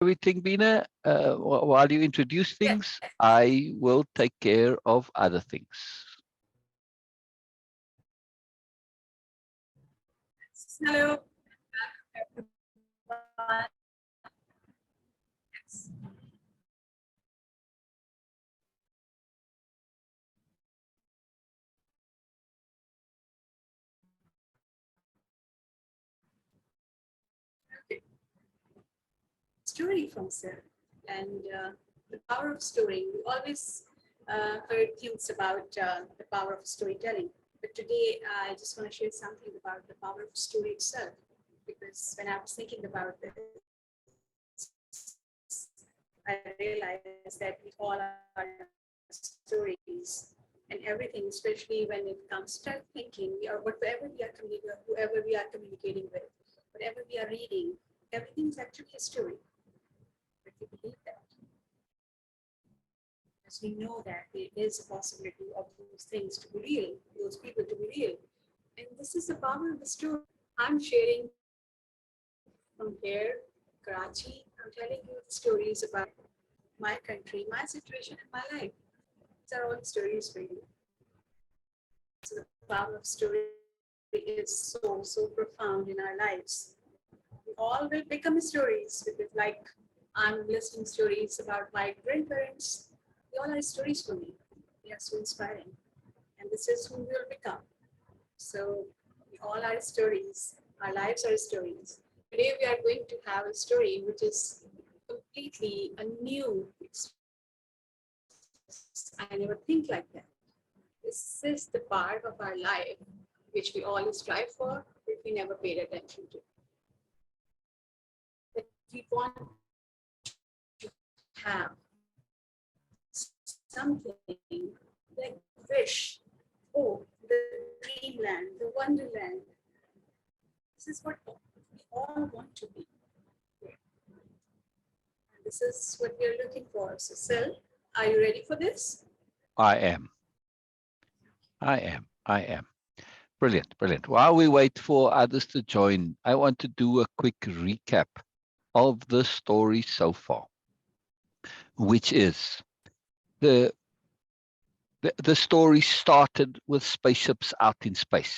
everything, Bina. While you introduce things, I will take care of other things. Hello. Okay. Story from Sir and the power of story. We always heard things about the power of storytelling, but today I just want to share something about the power of story itself. Because when I was thinking about this, I realized that we all are stories and everything, especially when it comes to thinking, whatever we are communicating, whoever we are communicating with, whatever we are reading, everything is actually a story. But we believe that. Because we know that there is a possibility of those things to be real, those people to be real. And this is the power of the story. I'm sharing from here, Karachi. I'm telling you the stories about my country, my situation, and my life. These are all stories for you. So the power of story is so profound in our lives. We all will become stories because, like, I'm listening stories about my grandparents. They all are stories for me. They are so inspiring, and this is who we will become. So we all are stories. Our lives are stories. Today we are going to have a story which is completely a new experience. I never think like that. This is the part of our life which we all strive for, but we never paid attention to. But we want to have something like wish, oh, the dreamland, the wonderland. This is what we all want to be. And this is what we are looking for. So, Sil, are you ready for this? I am. Brilliant, brilliant. While we wait for others to join, I want to do a quick recap of the story so far, which is the story started with spaceships out in space.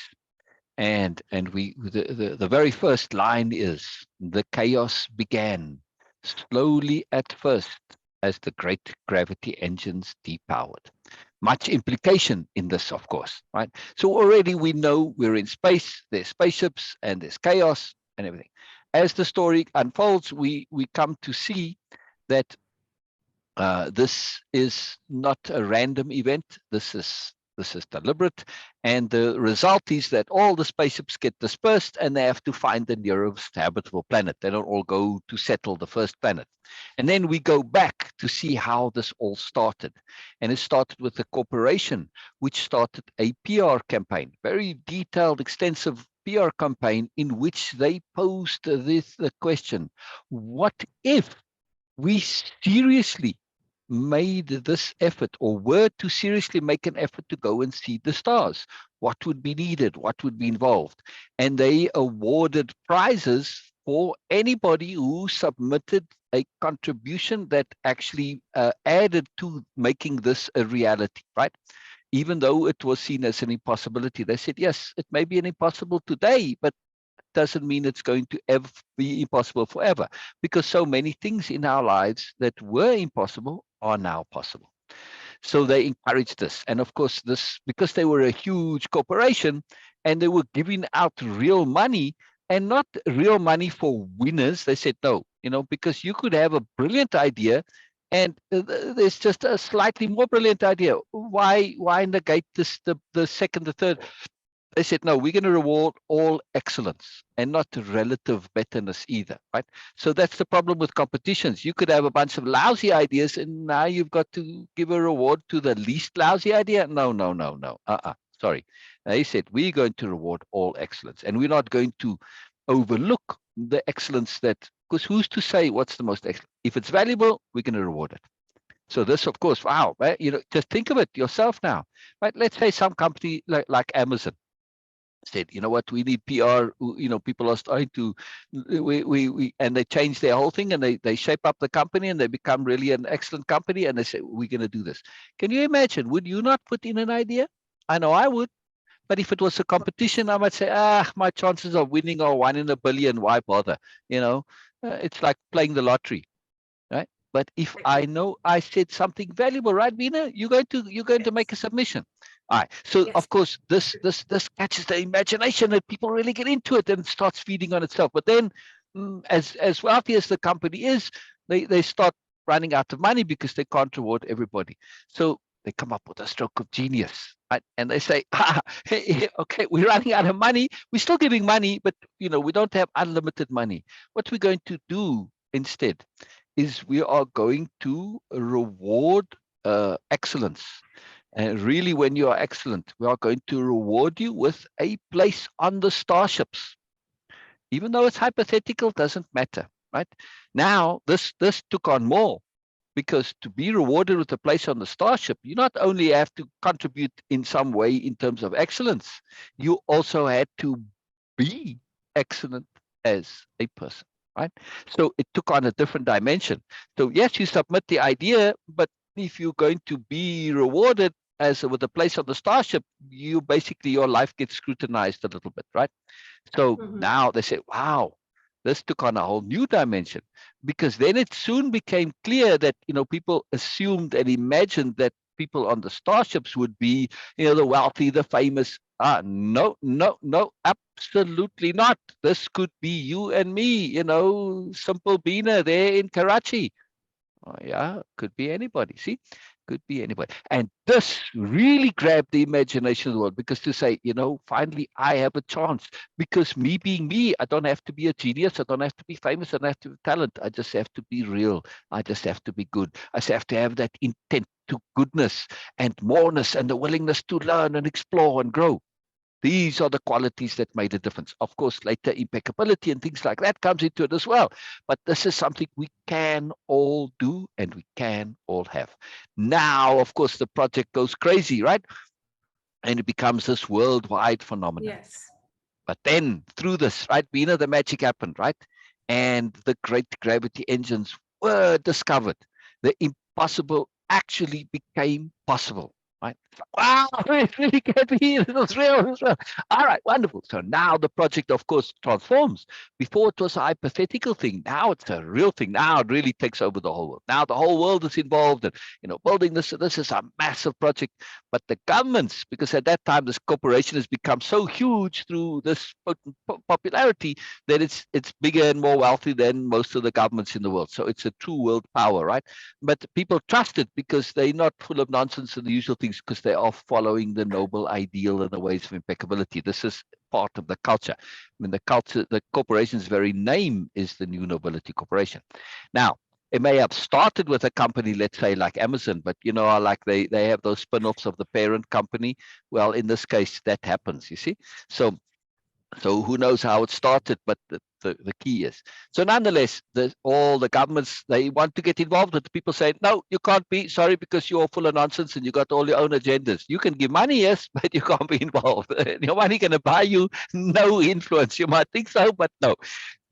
And the very first line is, the chaos began slowly at first as the great gravity engines depowered. Much implication in this, of course, right? So already we know we're in space, there's spaceships and there's chaos and everything. As the story unfolds, we come to see that this is not a random event. This is deliberate, and the result is that all the spaceships get dispersed, and they have to find the nearest habitable planet. They don't all go to settle the first planet. And then we go back to see how this all started, and it started with a corporation which started a PR campaign, very detailed, extensive PR campaign in which they posed the question: what if we seriously made this effort, or were to seriously make an effort to go and see the stars? What would be needed? What would be involved? And they awarded prizes for anybody who submitted a contribution that actually added to making this a reality, right? Even though it was seen as an impossibility, they said, yes, it may be an impossible today, but doesn't mean it's going to ever be impossible forever, because so many things in our lives that were impossible are now possible. So they encouraged this. And of course, this, because they were a huge corporation and they were giving out real money, and not real money for winners, they said no, because you could have a brilliant idea and there's just a slightly more brilliant idea. Why negate this, the second, the third? They said, no, we're going to reward all excellence and not relative betterness either, right? So that's the problem with competitions. You could have a bunch of lousy ideas, and now you've got to give a reward to the least lousy idea. No. Sorry. They said, we're going to reward all excellence, and we're not going to overlook the excellence that, because who's to say what's the most excellent? If it's valuable, we're going to reward it. So this, of course, wow, right? Just think of it yourself now, right? Let's say some company like Amazon. said, you know what, we need PR. People are starting to, and they change their whole thing, and they shape up the company, and they become really an excellent company, and they say, we're going to do this. Can you imagine? Would you not put in an idea? I know I would. But if it was a competition, I might say, my chances of winning are 1 in a billion. Why bother? It's like playing the lottery, right? But if I know I said something valuable, right, Vina? You're going to make a submission. All right. So Yes. of course this catches the imagination, and people really get into it, and starts feeding on itself. But then, as wealthy as the company is, they start running out of money because they can't reward everybody. So they come up with a stroke of genius, right? And they say, okay, we're running out of money. We're still giving money, but we don't have unlimited money. What we're going to do instead is we are going to reward excellence. And really, when you are excellent, we are going to reward you with a place on the starships. Even though it's hypothetical, doesn't matter, right? Now, this took on more, because to be rewarded with a place on the starship, you not only have to contribute in some way in terms of excellence, you also had to be excellent as a person, right? So it took on a different dimension. So yes, you submit the idea, but if you're going to be rewarded as with a place on the starship, you basically, your life gets scrutinized a little bit, right? So now they say, wow, this took on a whole new dimension, because then it soon became clear that, people assumed and imagined that people on the starships would be, the wealthy, the famous. No, no, no, absolutely not. This could be you and me, simple Bina there in Karachi. Oh, yeah, could be anybody. See, could be anybody. And this really grabbed the imagination of the world, because to say, finally, I have a chance, because me being me, I don't have to be a genius. I don't have to be famous. I don't have to have talent. I just have to be real. I just have to be good. I just have to have that intent to goodness and moreness and the willingness to learn and explore and grow. These are the qualities that made a difference. Of course, later impeccability and things like that comes into it as well. But this is something we can all do and we can all have. Now, of course, the project goes crazy, right? And it becomes this worldwide phenomenon. Yes. But then through this, right, Bina, the magic happened, right? And the great gravity engines were discovered. The impossible actually became possible. Right? Wow, it really can be. It was real. It was real. All right, wonderful. So now the project, of course, transforms. Before it was a hypothetical thing. Now it's a real thing. Now it really takes over the whole world. Now the whole world is involved in, building this. This is a massive project. But the governments, because at that time this corporation has become so huge through this popularity, that it's bigger and more wealthy than most of the governments in the world. So it's a true world power, right? But people trust it because they're not full of nonsense and the usual things, because they are following the noble ideal and the ways of impeccability. This is part of the culture. I mean, the corporation's very name is the New Nobility Corporation. Now, it may have started with a company, let's say like Amazon, but like they have those spin-offs of the parent company. Well, in this case, that happens, you see. So who knows how it started, but the key is. So nonetheless, all the governments, they want to get involved, but the people say, no, you can't be, sorry, because you're full of nonsense and you got all your own agendas. You can give money, yes, but you can't be involved. Your money going to buy you no influence. You might think so, but no.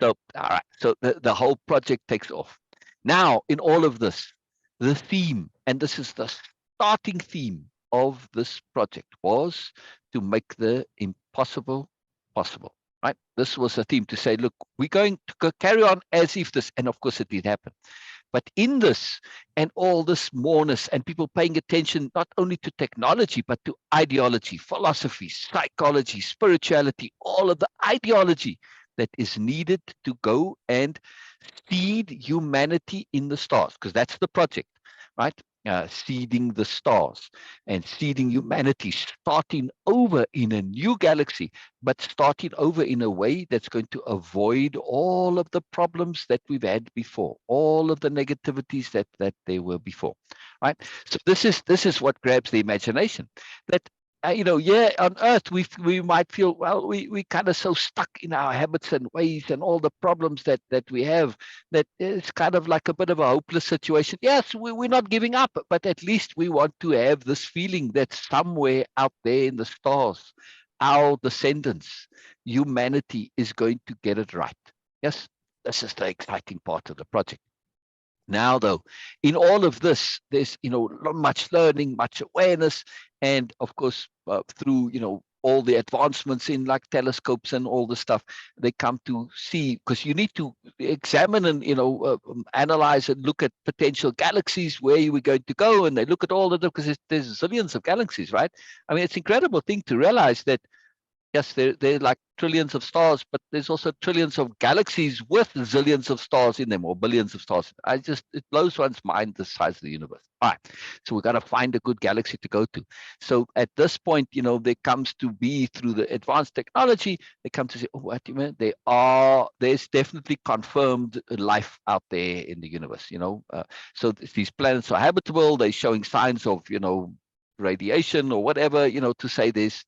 So, all right. So the whole project takes off. Now, in all of this, the theme, and this is the starting theme of this project, was to make the impossible possible, right? This was a theme to say, look, we're going to carry on as if this, and of course it did happen. But in this and all this moreness and people paying attention not only to technology, but to ideology, philosophy, psychology, spirituality, all of the ideology that is needed to go and seed humanity in the stars, because that's the project, right? Seeding the stars and seeding humanity, starting over in a new galaxy, but starting over in a way that's going to avoid all of the problems that we've had before, all of the negativities that there were before, right? So this is what grabs the imagination. That yeah, on Earth we might feel, well, we kind of so stuck in our habits and ways and all the problems that we have, that it's kind of like a bit of a hopeless situation. Yes, we're not giving up, but at least we want to have this feeling that somewhere out there in the stars, our descendants, humanity, is going to get it right. Yes, this is the exciting part of the project. Now, though, in all of this, there's much learning, much awareness, and of course, through all the advancements in like telescopes and all the stuff, they come to see, because you need to examine and analyze and look at potential galaxies, where you were going to go, and they look at all of them, because there's zillions of galaxies, right? I mean, it's an incredible thing to realize that. Yes, they're like trillions of stars, but there's also trillions of galaxies with zillions of stars in them, or billions of stars. It blows one's mind, the size of the universe. All right, so we got to find a good galaxy to go to. So at this point, there comes to be, through the advanced technology, they come to say, oh, what do you mean? There's definitely confirmed life out there in the universe. So these planets are habitable. They're showing signs of, radiation or whatever, to say there's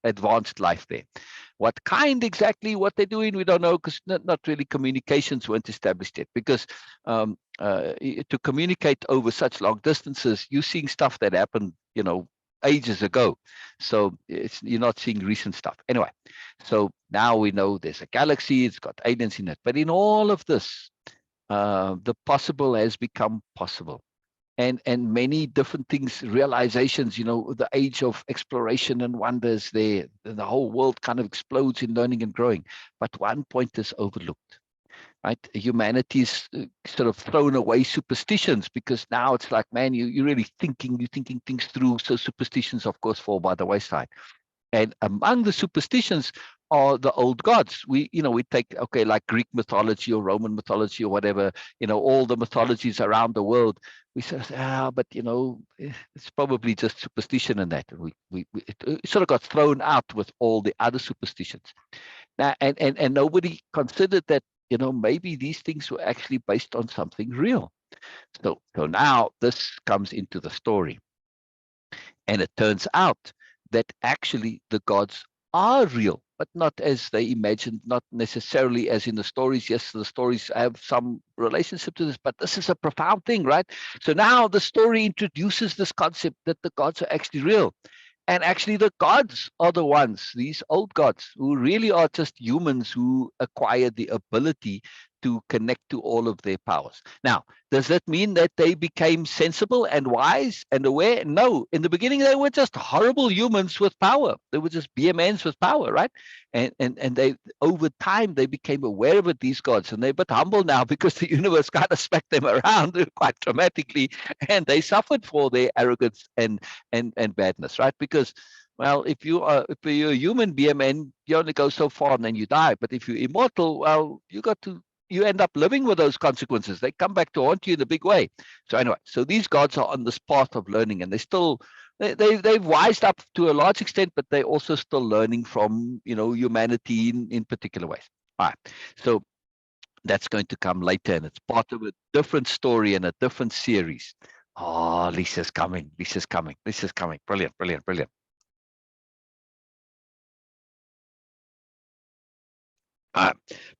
advanced life there. What kind exactly, what they're doing, we don't know, because not really communications weren't established yet. Because to communicate over such long distances, you're seeing stuff that happened, ages ago. So you're not seeing recent stuff. Anyway, so now we know there's a galaxy, it's got aliens in it. But in all of this, the possible has become possible. And many different things, realizations, the age of exploration and wonders there. The whole world kind of explodes in learning and growing. But one point is overlooked, right? Humanity's sort of thrown away superstitions, because now it's like, man, you're really thinking things through. So superstitions, of course, fall by the wayside. And among the superstitions are the old gods. We take, okay, like Greek mythology or Roman mythology or whatever, all the mythologies around the world. We say, but it's probably just superstition and that. And it sort of got thrown out with all the other superstitions. Now, and nobody considered that, maybe these things were actually based on something real. So now this comes into the story. And it turns out that actually the gods are real, but not as they imagined, not necessarily as in the stories. Yes, the stories have some relationship to this, but this is a profound thing, right? So now the story introduces this concept that the gods are actually real. And actually, the gods are the ones, these old gods, who really are just humans who acquired the ability to connect to all of their powers. Now, does that mean that they became sensible and wise and aware? No. In the beginning, they were just horrible humans with power. They were just BMNs with power, right? And they, over time, they became aware of it, these gods, and they're a bit humble now, because the universe kind of smacked them around quite dramatically, and they suffered for their arrogance and badness, right? Because, well, if you're a human BMN, you only go so far and then you die. But if you're immortal, well, you end up living with those consequences. They come back to haunt you in a big way. So anyway, so these gods are on this path of learning, and they've wised up to a large extent, but they're also still learning from humanity in particular ways. All right. So that's going to come later, and it's part of a different story and a different series. Oh, Lisa's coming. Brilliant, brilliant, brilliant.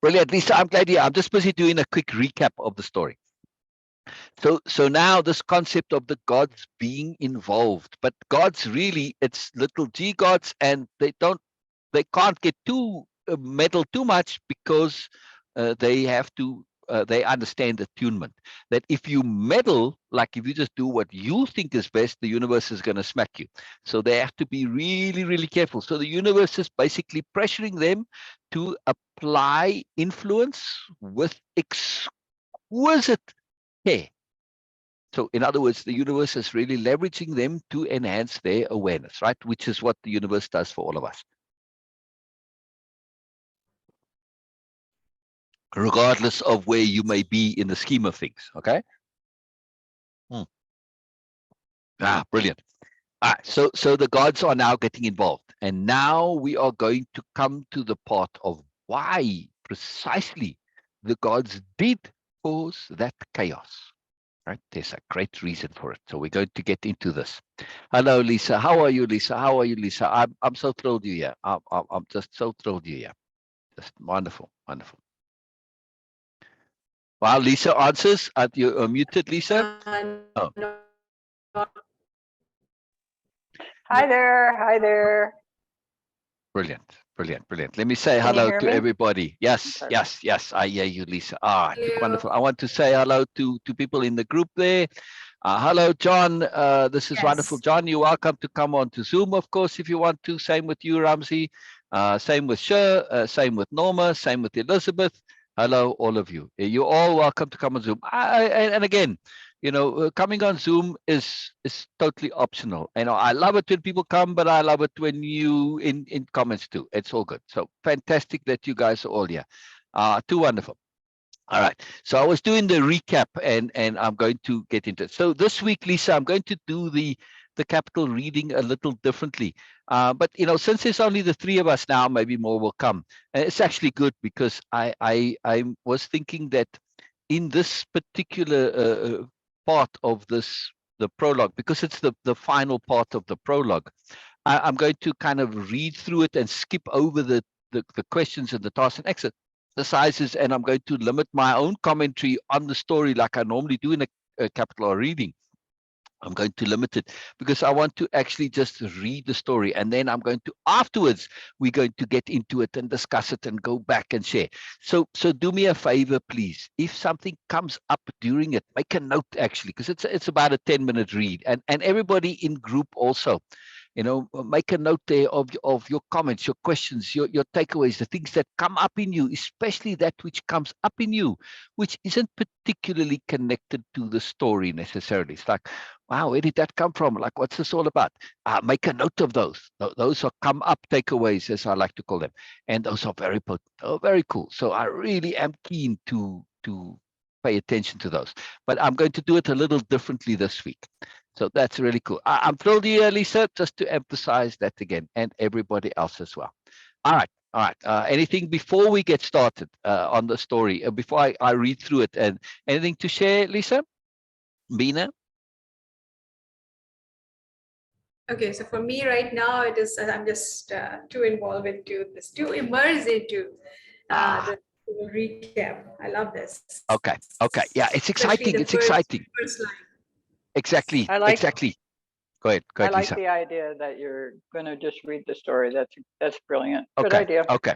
Brilliant, Lisa. I'm glad I'm just busy doing a quick recap of the story. So now this concept of the gods being involved, but gods really, it's little g gods, and they can't get too meddle too much, because they have to they understand attunement, that if you meddle, like if you just do what you think is best, the universe is going to smack you. So they have to be really, really careful. So the universe is basically pressuring them to apply influence with exquisite care. So in other words, the universe is really leveraging them to enhance their awareness, right? Which is what the universe does for all of us, regardless of where you may be in the scheme of things. Okay. Brilliant. All right, so the gods are now getting involved, and now we are going to come to the part of why precisely the gods did cause that chaos. Right? There's a great reason for it. So we're going to get into this. Hello, Lisa. How are you, Lisa? How are you, Lisa? I'm so thrilled you're here. I'm just so thrilled you're here. Just wonderful, wonderful. Well, Lisa answers. You're muted, Lisa. Oh. Not, Hi there. Hi there. Brilliant, brilliant, brilliant. Let me say Can you hello hear to me? everybody. Yes, Okay. yes, yes. I hear you, Lisa. Ah, Hello. wonderful. I want to say hello to people in the group there. Hello, John. This is wonderful. Yes. John, you're welcome to come on to Zoom, of course, if you want to. Same with you, Ramsey. Same with Sher. Same with Norma. Same with Elizabeth. Hello, all of you. You're all welcome to come on Zoom. And again, coming on Zoom is totally optional. I love it when people come, but I love it when you in comments too. It's all good. So fantastic that you guys are all here. Too wonderful. All right. So I was doing the recap, and I'm going to get into it. So this week, Lisa, I'm going to do the capital reading a little differently. But since there's only the three of us now, maybe more will come. And it's actually good because I was thinking that in this particular part of the prologue, because it's the final part of the prologue, I'm going to kind of read through it and skip over the questions and the tasks and exercises, and I'm going to limit my own commentary on the story like I normally do in a capital R reading. I'm going to limit it because I want to actually just read the story, and then I'm going to afterwards we're going to get into it and discuss it and go back and share. So do me a favor, please. If something comes up during it, make a note actually, because it's about a 10-minute read, and everybody in group also. Make a note there of your comments, your questions, your takeaways, the things that come up in you, especially that which comes up in you, which isn't particularly connected to the story necessarily. It's like, wow, where did that come from? Like, what's this all about? Make a note of those. Those are come up takeaways, as I like to call them. And those are very potent, very cool. So I really am keen to pay attention to those. But I'm going to do it a little differently this week. So that's really cool. I'm thrilled here, Lisa, just to emphasize that again, and everybody else as well. All right. All right. Anything before we get started on the story, before I read through it, and anything to share, Lisa? Bina? Okay, so for me right now, it is I'm just too involved into this, too immersed into Ah, the recap. I love this, okay. Okay. Yeah, it's especially the exciting. It's first exciting. first line. Exactly. I like Exactly. Go ahead. Go I ahead, like Lisa. the idea that you're going to just read the story. That's brilliant. Good Okay. idea. Okay.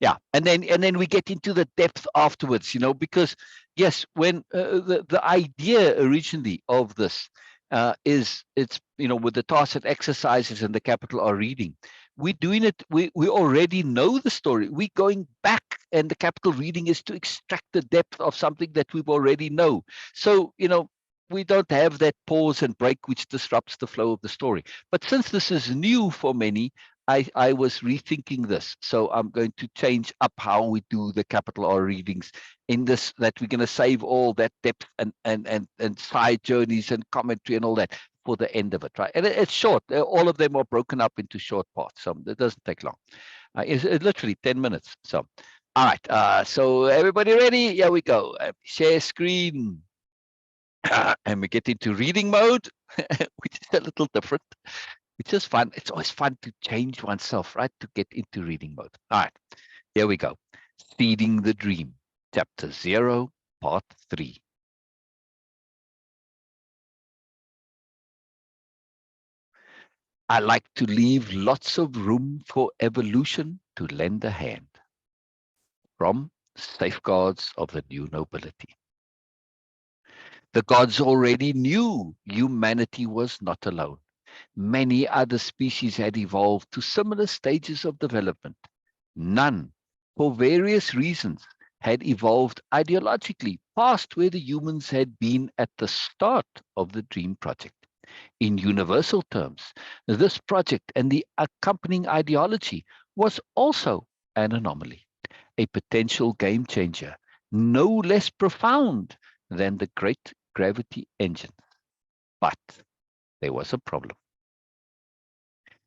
Yeah. And then we get into the depth afterwards, because yes, when the idea originally of this is it's with the tasks and exercises and the capital R reading, we're doing it. We already know the story. We're going back, and the capital reading is to extract the depth of something that we've already know. So we don't have that pause and break which disrupts the flow of the story. But since this is new for many, I was rethinking this. So I'm going to change up how we do the capital R readings in this, that we're going to save all that depth and side journeys and commentary and all that for the end of it, right? And it's short. All of them are broken up into short parts. So it doesn't take long. It's literally 10 minutes. So, all right. So everybody ready? Here we go. Share screen. And we get into reading mode, which is a little different. It's just fun. It's always fun to change oneself, right? To get into reading mode. All right, here we go. Seeding the Dream, Chapter 0, Part 3. I like to leave lots of room for evolution to lend a hand. From Safeguards of the New Nobility. The gods already knew humanity was not alone. Many other species had evolved to similar stages of development. None, for various reasons, had evolved ideologically past where the humans had been at the start of the Dream Project. In universal terms, this project and the accompanying ideology was also an anomaly, a potential game changer, no less profound than the great gravity engine. But there was a problem.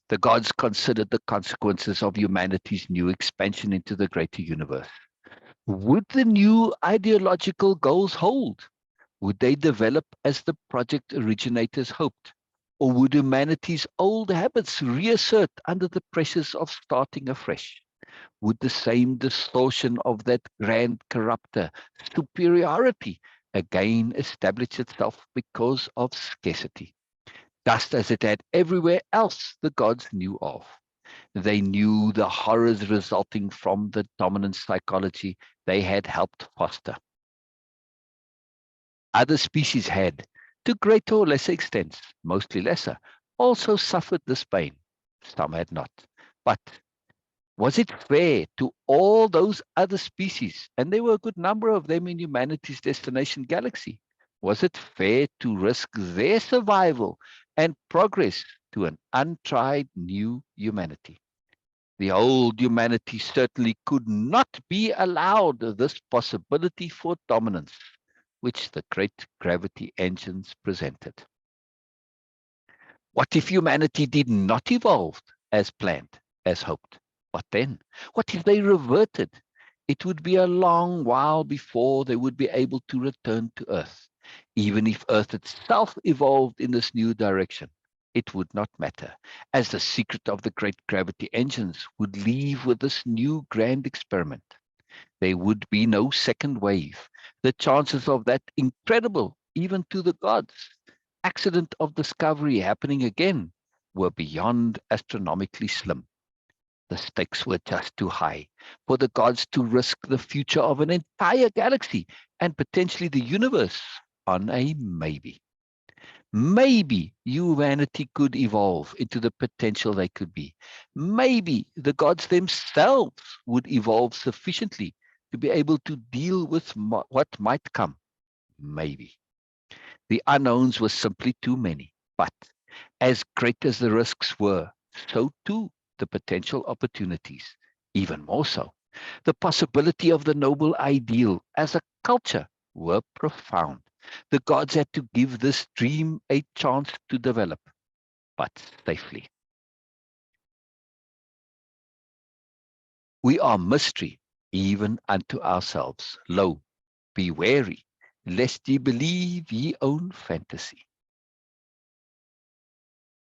The gods considered the consequences of humanity's new expansion into the greater universe. Would the new ideological goals hold? Would they develop as the project originators hoped? Or would humanity's old habits reassert under the pressures of starting afresh? Would the same distortion of that grand corrupter, superiority, again establish itself because of scarcity? Just as it had everywhere else the gods knew of. They knew the horrors resulting from the dominant psychology they had helped foster. Other species had, to greater or lesser extents, mostly lesser, also suffered this pain. Some had not. But was it fair to all those other species, and there were a good number of them in humanity's destination galaxy, was it fair to risk their survival and progress to an untried new humanity? The old humanity certainly could not be allowed this possibility for dominance, which the great gravity engines presented. What if humanity did not evolve as planned, as hoped? What then? What if they reverted? It would be a long while before they would be able to return to Earth. Even if Earth itself evolved in this new direction, it would not matter, as the secret of the great gravity engines would leave with this new grand experiment. There would be no second wave. The chances of that incredible, even to the gods, accident of discovery happening again were beyond astronomically slim. The stakes were just too high for the gods to risk the future of an entire galaxy and potentially the universe on a maybe. Maybe humanity could evolve into the potential they could be. Maybe the gods themselves would evolve sufficiently to be able to deal with what might come. Maybe. The unknowns were simply too many. But as great as the risks were, so too the potential opportunities, even more so. The possibility of the noble ideal as a culture were profound. The gods had to give this dream a chance to develop, but safely. We are mystery, even unto ourselves. Lo, be wary, lest ye believe ye own fantasy.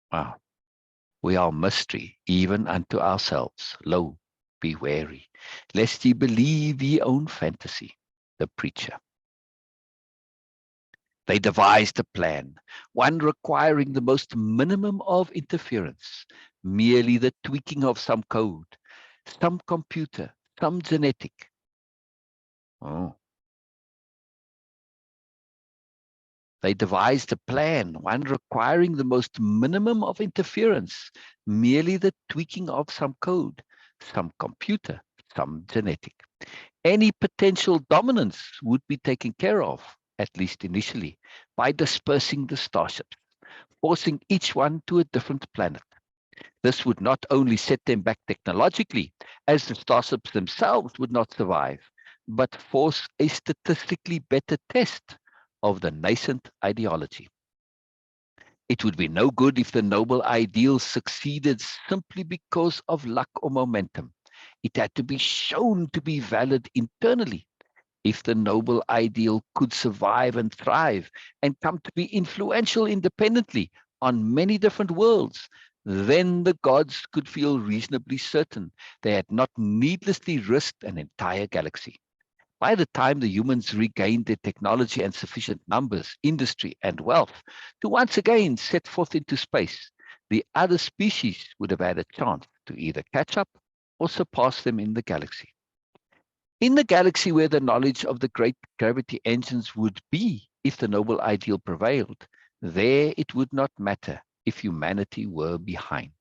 Wow. We are mystery, even unto ourselves. Lo, be wary, lest ye believe ye own fantasy. The preacher. They devised a plan, one requiring the most minimum of interference, merely the tweaking of some code, some computer, some genetic. Oh. They devised a plan, one requiring the most minimum of interference, merely the tweaking of some code, some computer, some genetic. Any potential dominance would be taken care of, at least initially, by dispersing the starships, forcing each one to a different planet. This would not only set them back technologically, as the starships themselves would not survive, but force a statistically better test of the nascent ideology. It would be no good if the noble ideal succeeded simply because of luck or momentum. It had to be shown to be valid internally. If the noble ideal could survive and thrive and come to be influential independently on many different worlds, then the gods could feel reasonably certain they had not needlessly risked an entire galaxy. By the time the humans regained their technology and sufficient numbers, industry, and wealth to once again set forth into space, the other species would have had a chance to either catch up or surpass them in the galaxy. In the galaxy where the knowledge of the great gravity engines would be if the noble ideal prevailed, there it would not matter if humanity were behind.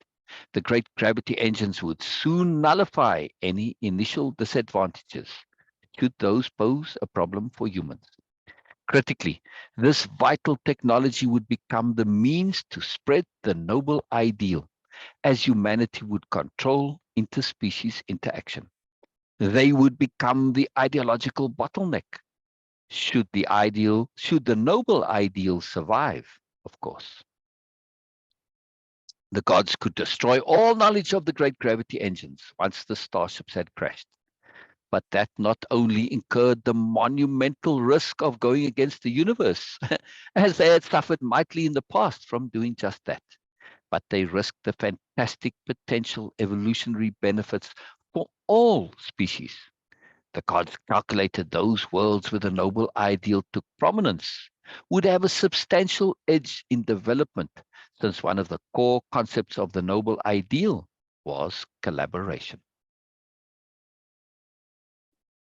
The great gravity engines would soon nullify any initial disadvantages, should those pose a problem for humans. Critically, this vital technology would become the means to spread the noble ideal, as humanity would control interspecies interaction. They would become the ideological bottleneck. Should the noble ideal survive, of course. The gods could destroy all knowledge of the great gravity engines once the starships had crashed. But that not only incurred the monumental risk of going against the universe, as they had suffered mightily in the past from doing just that, but they risked the fantastic potential evolutionary benefits for all species. The gods calculated those worlds where the noble ideal took prominence would have a substantial edge in development, since one of the core concepts of the noble ideal was collaboration.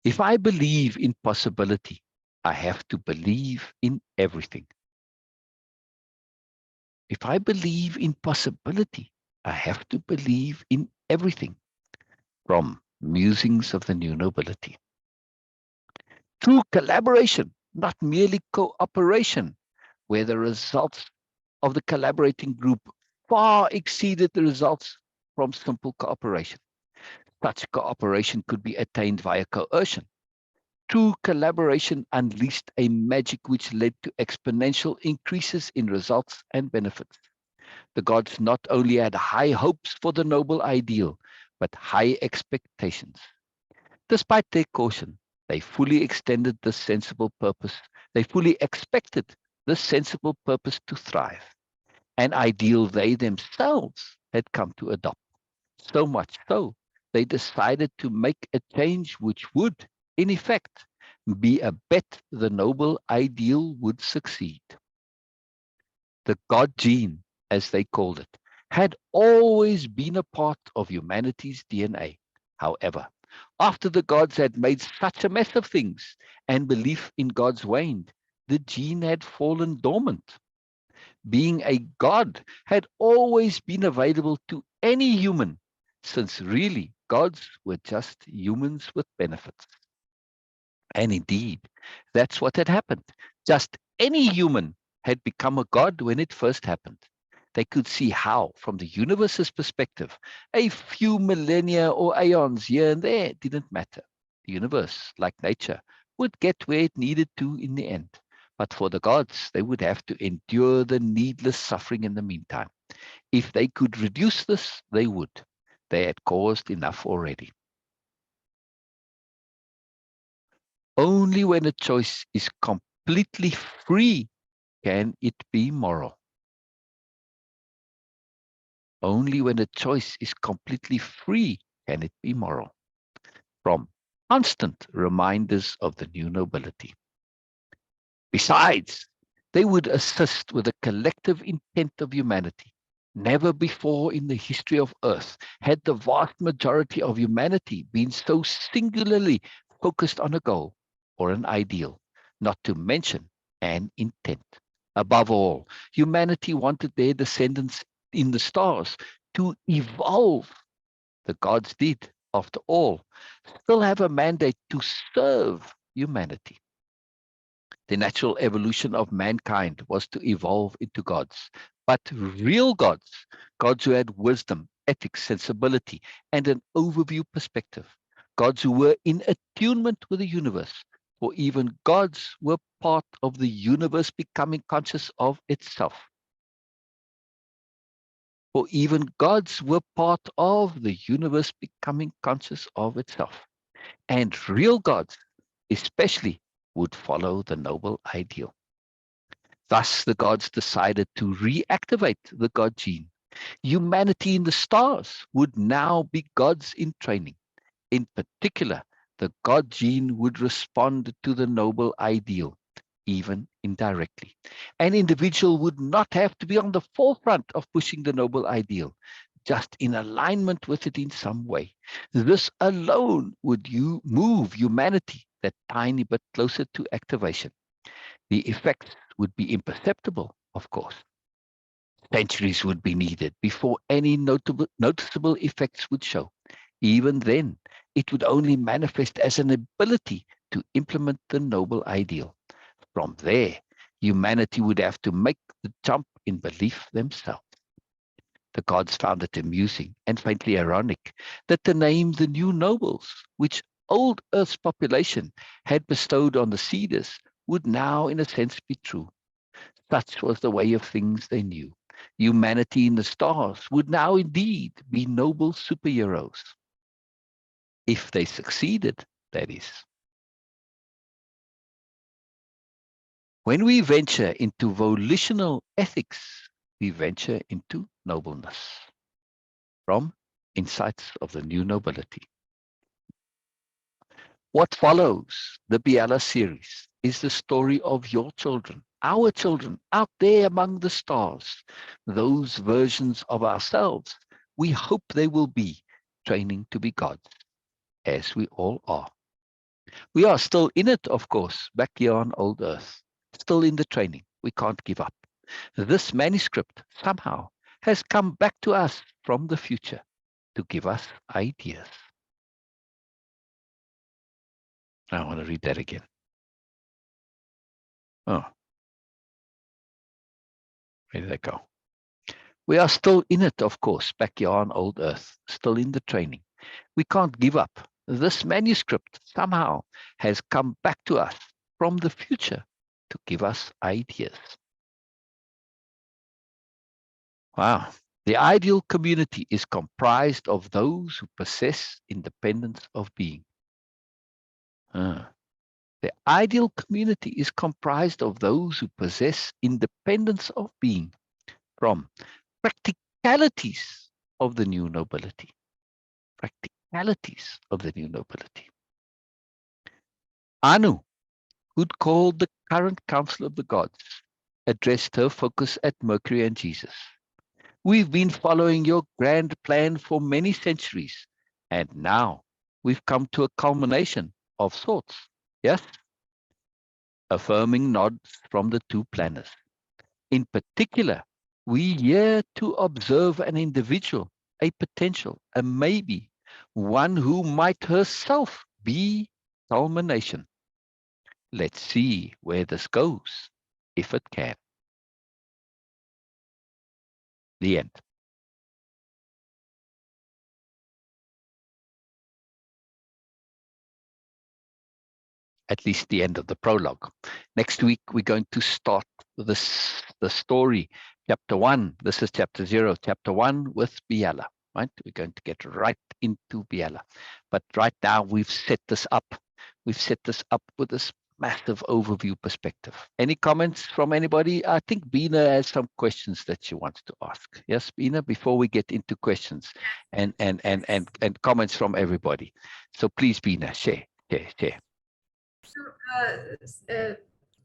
If I believe in possibility, I have to believe in everything. If I believe in possibility, I have to believe in everything. From Musings of the New Nobility. Through collaboration, not merely cooperation, where the results of the collaborating group far exceeded the results from simple cooperation. Such cooperation could be attained via coercion. True collaboration unleashed a magic which led to exponential increases in results and benefits. The gods not only had high hopes for the noble ideal, but high expectations. Despite their caution, they fully extended this sensible purpose. They fully expected this sensible purpose to thrive, an ideal they themselves had come to adopt. So much so, they decided to make a change which would, in effect, be a bet the noble ideal would succeed. The God gene, as they called it, had always been a part of humanity's DNA. However, after the gods had made such a mess of things and belief in gods waned, the gene had fallen dormant. Being a god had always been available to any human, since really gods were just humans with benefits. And indeed, that's what had happened. Just any human had become a god when it first happened. They could see how, from the universe's perspective, a few millennia or aeons here and there didn't matter. The universe, like nature, would get where it needed to in the end. But for the gods, they would have to endure the needless suffering in the meantime. If they could reduce this, they would. They had caused enough already. Only when a choice is completely free can it be moral. Only when a choice is completely free can it be moral. From Constant Reminders of the New Nobility. Besides, they would assist with the collective intent of humanity. Never before in the history of Earth had the vast majority of humanity been so singularly focused on a goal or an ideal, not to mention an intent. Above all, humanity wanted their descendants in the stars to evolve. The gods did, after all, still have a mandate to serve humanity. The natural evolution of mankind was to evolve into gods, but real gods, gods who had wisdom, ethics, sensibility, and an overview perspective, gods who were in attunement with the universe, for even gods were part of the universe becoming conscious of itself. For even gods were part of the universe becoming conscious of itself. And real gods, especially, would follow the noble ideal. Thus, the gods decided to reactivate the god gene. Humanity in the stars would now be gods in training. In particular, the god gene would respond to the noble ideal, even indirectly. An individual would not have to be on the forefront of pushing the noble ideal, just in alignment with it in some way. This alone would move humanity that tiny bit closer to activation. The effects would be imperceptible, of course. Centuries would be needed before any noticeable effects would show. Even then, it would only manifest as an ability to implement the noble ideal. From there, humanity would have to make the jump in belief themselves. The gods found it amusing and faintly ironic that the name the new nobles, which old Earth's population had bestowed on the seeders, would now, in a sense, be true. Such was the way of things they knew. Humanity in the stars would now indeed be noble superheroes. If they succeeded, that is. When we venture into volitional ethics, we venture into nobleness. From Insights of the New Nobility. What follows, the Biala series, is the story of your children, our children, out there among the stars, those versions of ourselves we hope they will be training to be gods, as we all are. We are still in it, of course, back here on old earth, still in the training. We can't give up. This manuscript somehow has come back to us from the future to give us ideas. I want to read that again. Oh, where did that go? We are still in it, of course, back here on old earth, still in the training. We can't give up. This manuscript somehow has come back to us from the future to give us ideas. Wow. The ideal community is comprised of those who possess independence of being. The ideal community is comprised of those who possess independence of being from practicalities of the new nobility. Practicalities of the new nobility. Anu, who'd called the current council of the gods, addressed her focus at Mercury and Jesus. We've been following your grand plan for many centuries, and now we've come to a culmination of sorts. Yes? Affirming nods from the two planners. In particular, we here to observe an individual, a potential, a maybe, one who might herself be culmination. Let's see where this goes, if it can. The end. At least the end of the prologue. Next week, we're going to start the story, chapter 1. This is chapter 0, chapter 1 with Biala, right? We're going to get right into Biala. But right now, we've set this up. We've set this up with this massive overview perspective. Any comments from anybody? I think Bina has some questions that she wants to ask. Yes, Bina, before we get into questions and comments from everybody. So please, Bina, share. So,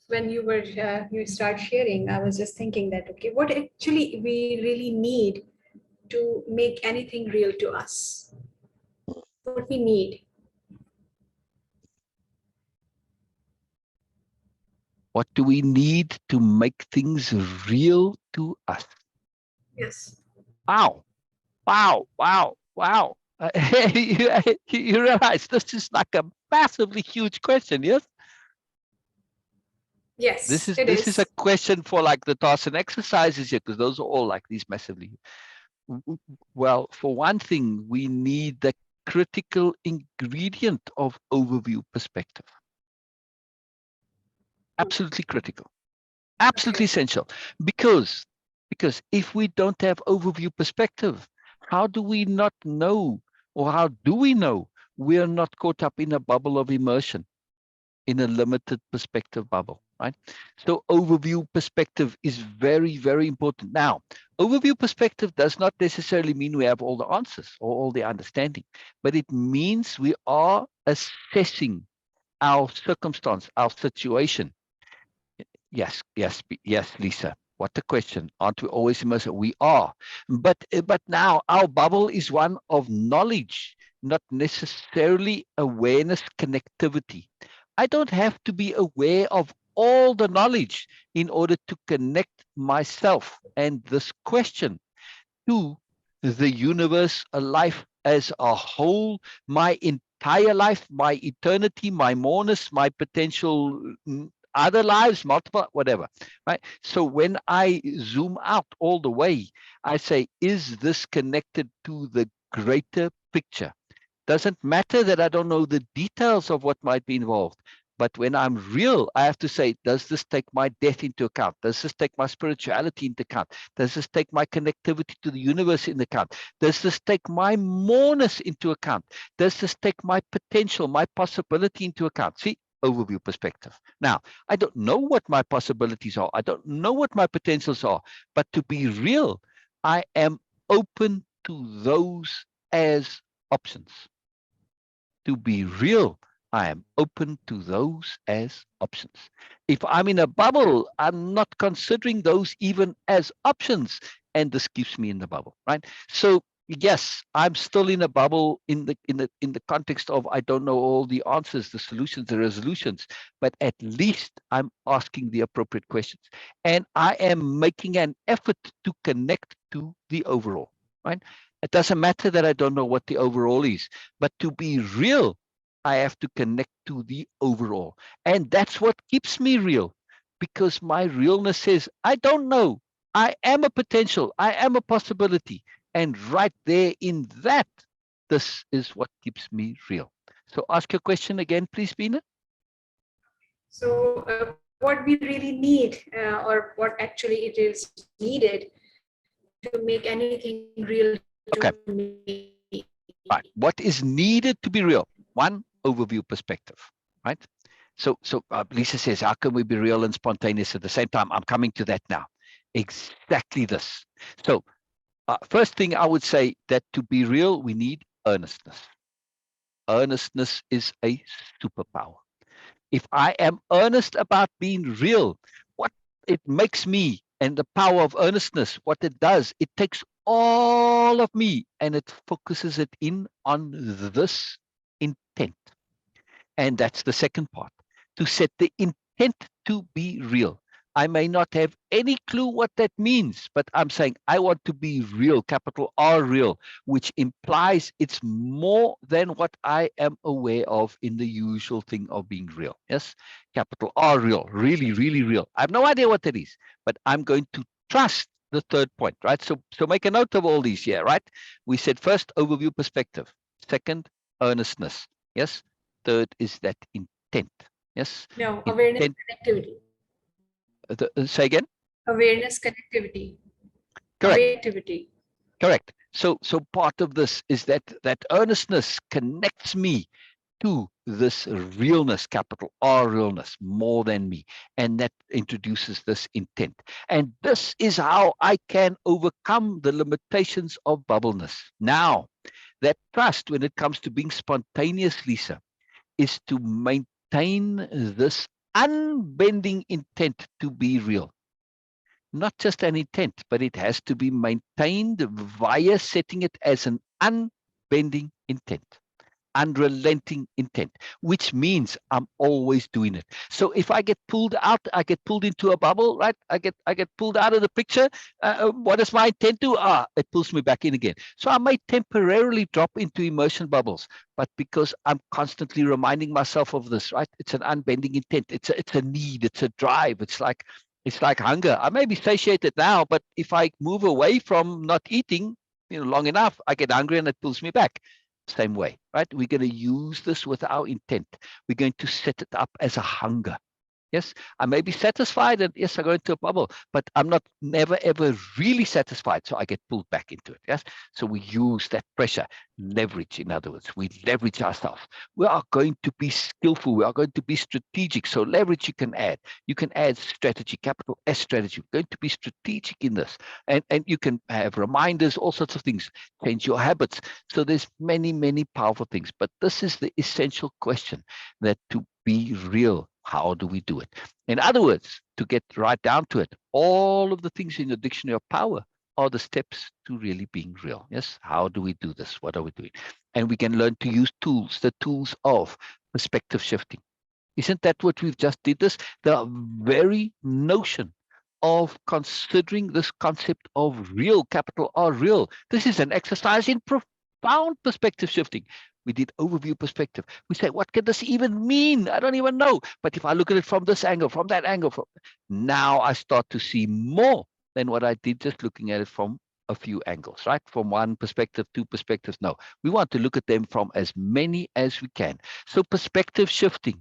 when you start sharing, I was just thinking that, okay, what actually we really need to make anything real to us? What we need? What do we need to make things real to us? Yes. Wow. You realize this is like a massively huge question, yes? Yes, it This is a is. question for like the tasks and exercises here, because those are all like these massively. Well, for one thing, we need the critical ingredient of overview perspective. Absolutely critical. Absolutely essential. Because if we don't have overview perspective, how do we not know, or how do we know we are not caught up in a bubble of immersion, in a limited perspective bubble, right? So overview perspective is very, very important. Now, overview perspective does not necessarily mean we have all the answers or all the understanding, but it means we are assessing our circumstance, our situation. Yes, Lisa. What a question. Aren't we always immersed? We are. But now our bubble is one of knowledge, not necessarily awareness connectivity. I don't have to be aware of all the knowledge in order to connect myself and this question to the universe, a life as a whole, my entire life, my eternity, my moreness, my potential other lives, multiple, whatever, right? So when I zoom out all the way, I say, is this connected to the greater picture? Doesn't matter that I don't know the details of what might be involved. But when I'm real, I have to say, does this take my death into account? Does this take my spirituality into account? Does this take my connectivity to the universe into account? Does this take my moreness into account? Does this take my potential, my possibility into account? See, overview perspective. Now, I don't know what my possibilities are. I don't know what my potentials are. But to be real, I am open to those as options. To be real, I am open to those as options. If I'm in a bubble, I'm not considering those even as options, and this keeps me in the bubble, right? So yes, I'm still in a bubble in the context of I don't know all the answers, the solutions, the resolutions, but at least I'm asking the appropriate questions, and I am making an effort to connect to the overall. Right? It doesn't matter that I don't know what the overall is, but to be real, I have to connect to the overall, and that's what keeps me real, because my realness says I don't know. I am a potential. I am a possibility. And right there in that, this is what keeps me real. So ask your question again, please, Bina. So what we really need, or what actually it is needed to make anything real to Okay, me. right. What is needed to be real? One, overview perspective, right? So Lisa says, how can we be real and spontaneous at the same time? I'm coming to that now. Exactly this. So first thing I would say that to be real, we need earnestness. Earnestness is a superpower. If I am earnest about being real, what it makes me and the power of earnestness, what it does, it takes all of me and it focuses it in on this intent. And that's the second part, to set the intent to be real. I may not have any clue what that means, but I'm saying I want to be real, capital R real, which implies it's more than what I am aware of in the usual thing of being real. Yes, capital R real, really, really real. I have no idea what that is, but I'm going to trust the third point, right? So make a note of all these here, right? We said first, overview perspective. Second, earnestness. Yes. Third is that intent. Yes. No, awareness Intent. connectivity. Say again. Awareness connectivity. Correct. Activity. Correct. So part of this is that earnestness connects me to this realness, capital R realness, more than me. And that introduces this intent. And this is how I can overcome the limitations of bubbleness. Now, that trust when it comes to being spontaneous, Lisa, is to maintain this unbending intent to be real. Not just an intent, but it has to be maintained via setting it as an unbending intent, unrelenting intent, which means I'm always doing it. So if I get pulled out, I get pulled into a bubble, right? I get pulled out of the picture. What does my intent do? It pulls me back in again. So I may temporarily drop into emotion bubbles, but because I'm constantly reminding myself of this, right? It's an unbending intent. It's a need. It's a drive. It's like hunger. I may be satiated now, but if I move away from not eating, long enough, I get hungry and it pulls me back. Same way, right? We're going to use this with our intent. We're going to set it up as a hunger. Yes, I may be satisfied and yes, I go into a bubble, but I'm not never ever really satisfied. So I get pulled back into it. Yes. So we use that pressure, leverage, in other words, we leverage ourselves. We are going to be skillful. We are going to be strategic. So leverage you can add. You can add strategy, capital S strategy. We're going to be strategic in this. And you can have reminders, all sorts of things, change your habits. So there's many, many powerful things. But this is the essential question, that to be real, how do we do it? In other words, to get right down to it, all of the things in the dictionary of power are the steps to really being real. Yes. How do we do this? What are we doing? And we can learn to use tools, the tools of perspective shifting. Isn't that what we've just did this? The very notion of considering this concept of real, capital R real. This is an exercise in profound perspective shifting. We did overview perspective. We say, what can this even mean? I don't even know. But if I look at it from this angle, from that angle, now I start to see more than what I did just looking at it from a few angles, right? From one perspective, two perspectives. No, we want to look at them from as many as we can. So perspective shifting,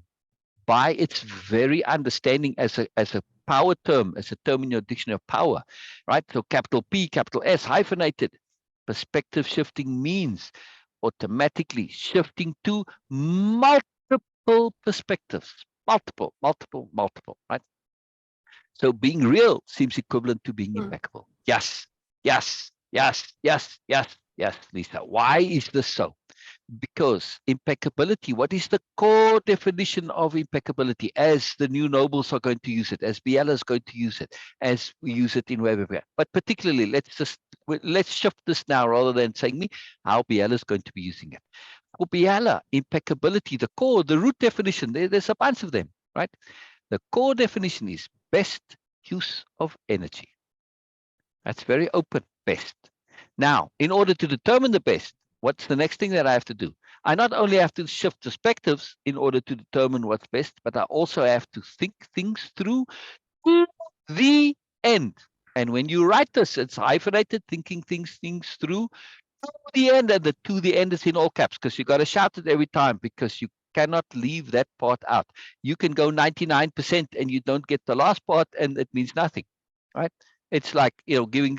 by its very understanding as a power term, as a term in your dictionary of power, right? So capital P, capital S, hyphenated. Perspective shifting means automatically shifting to multiple perspectives, multiple, right? So being real seems equivalent to being impeccable. Yes, yes, yes, yes, yes, yes, Lisa. Why is this so? Because impeccability, what is the core definition of impeccability as the new nobles are going to use it, as Biella is going to use it, as we use it in Way-of-Impeccability. But particularly, let's shift this now rather than saying me how Biella is going to be using it. For Biella, impeccability, the core, the root definition, there's a bunch of them, right? The core definition is best use of energy. That's very open, best. Now, in order to determine the best, what's the next thing that I have to do? I not only have to shift perspectives in order to determine what's best, but I also have to think things through to the end. And when you write this, it's hyphenated, thinking things through to the end, and the to the end is in all caps because you got to shout it every time because you cannot leave that part out. You can go 99% and you don't get the last part, and it means nothing, right? It's like, you know, giving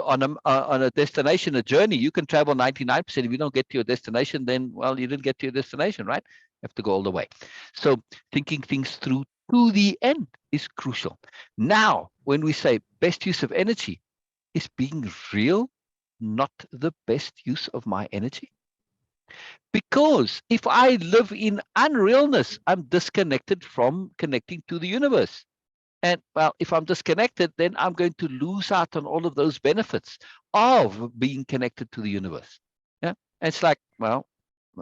on a destination, a journey. You can travel 99%. If you don't get to your destination, then, well, you didn't get to your destination, right? You have to go all the way. So thinking things through to the end is crucial. Now, when we say best use of energy, is being real not the best use of my energy? Because if I live in unrealness, I'm disconnected from connecting to the universe. And well, if I'm disconnected, then I'm going to lose out on all of those benefits of being connected to the universe. Yeah. And it's like, well,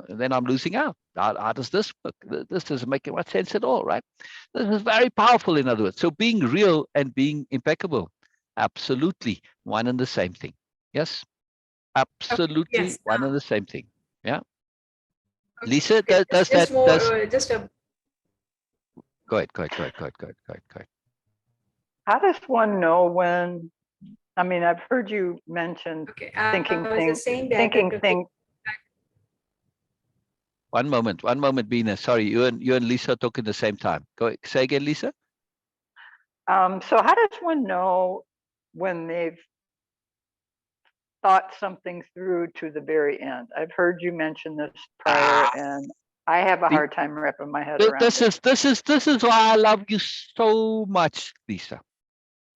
then I'm losing out. How does this work? This doesn't make much sense at all, right? This is very powerful, in other words. So being real and being impeccable, absolutely one and the same thing. Yes, absolutely Yes. one and the same thing. Yeah. Lisa, Okay, does just that, more, does, just a go ahead, go ahead, go ahead, go ahead, go ahead, go ahead, go ahead. How does one know when? I mean, I've heard you mention okay. thinking I was things, just saying that thinking okay, things. One moment, Bina. Sorry, you and Lisa are talking at the same time. Go say again, Lisa. So how does one know when they've thought something through to the very end? I've heard you mention this prior, and I have a hard time wrapping my head around it. This is why I love you so much, Lisa.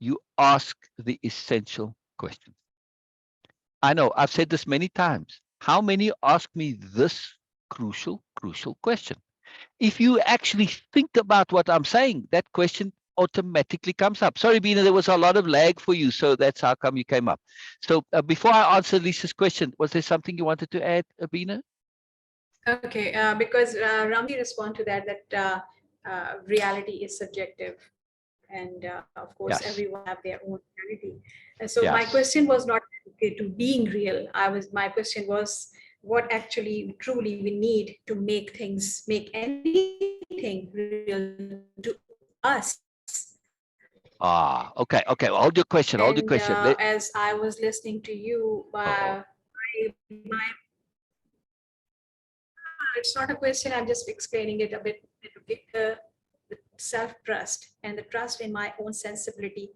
You ask the essential questions. I know I've said this many times. How many ask me this crucial question? If you actually think about what I'm saying, that question automatically comes up. Sorry, Bina, there was a lot of lag for you, so that's how come you came up. So before I answer Lisa's question, was there something you wanted to add, Bina? okay, because Ramji respond to that reality is subjective, and of course Yes. everyone have their own reality. And so my Yes. question was not to being real. My question was what actually truly we need to make anything real to us. Okay. Well, hold your question. Hold your And question. as I was listening to you, my it's not a question. I'm just explaining it a bit. The self-trust and the trust in my own sensibility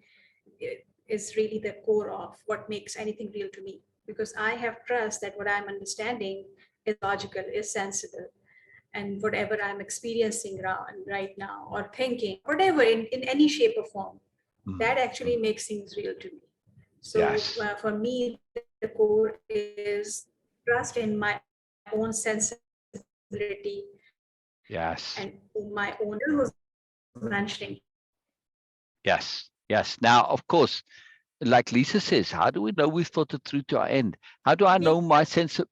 is really the core of what makes anything real to me. Because I have trust that what I'm understanding is logical, is sensible, and whatever I'm experiencing right now or thinking, whatever in any shape or form, that actually makes things real to me. So Yes. for me, the core is trust in my own sensibility Yes. and my own who's mentioning. Yes. Yes. Now, of course, like Lisa says, how do we know we've thought it through to our end? How do I know my sense of...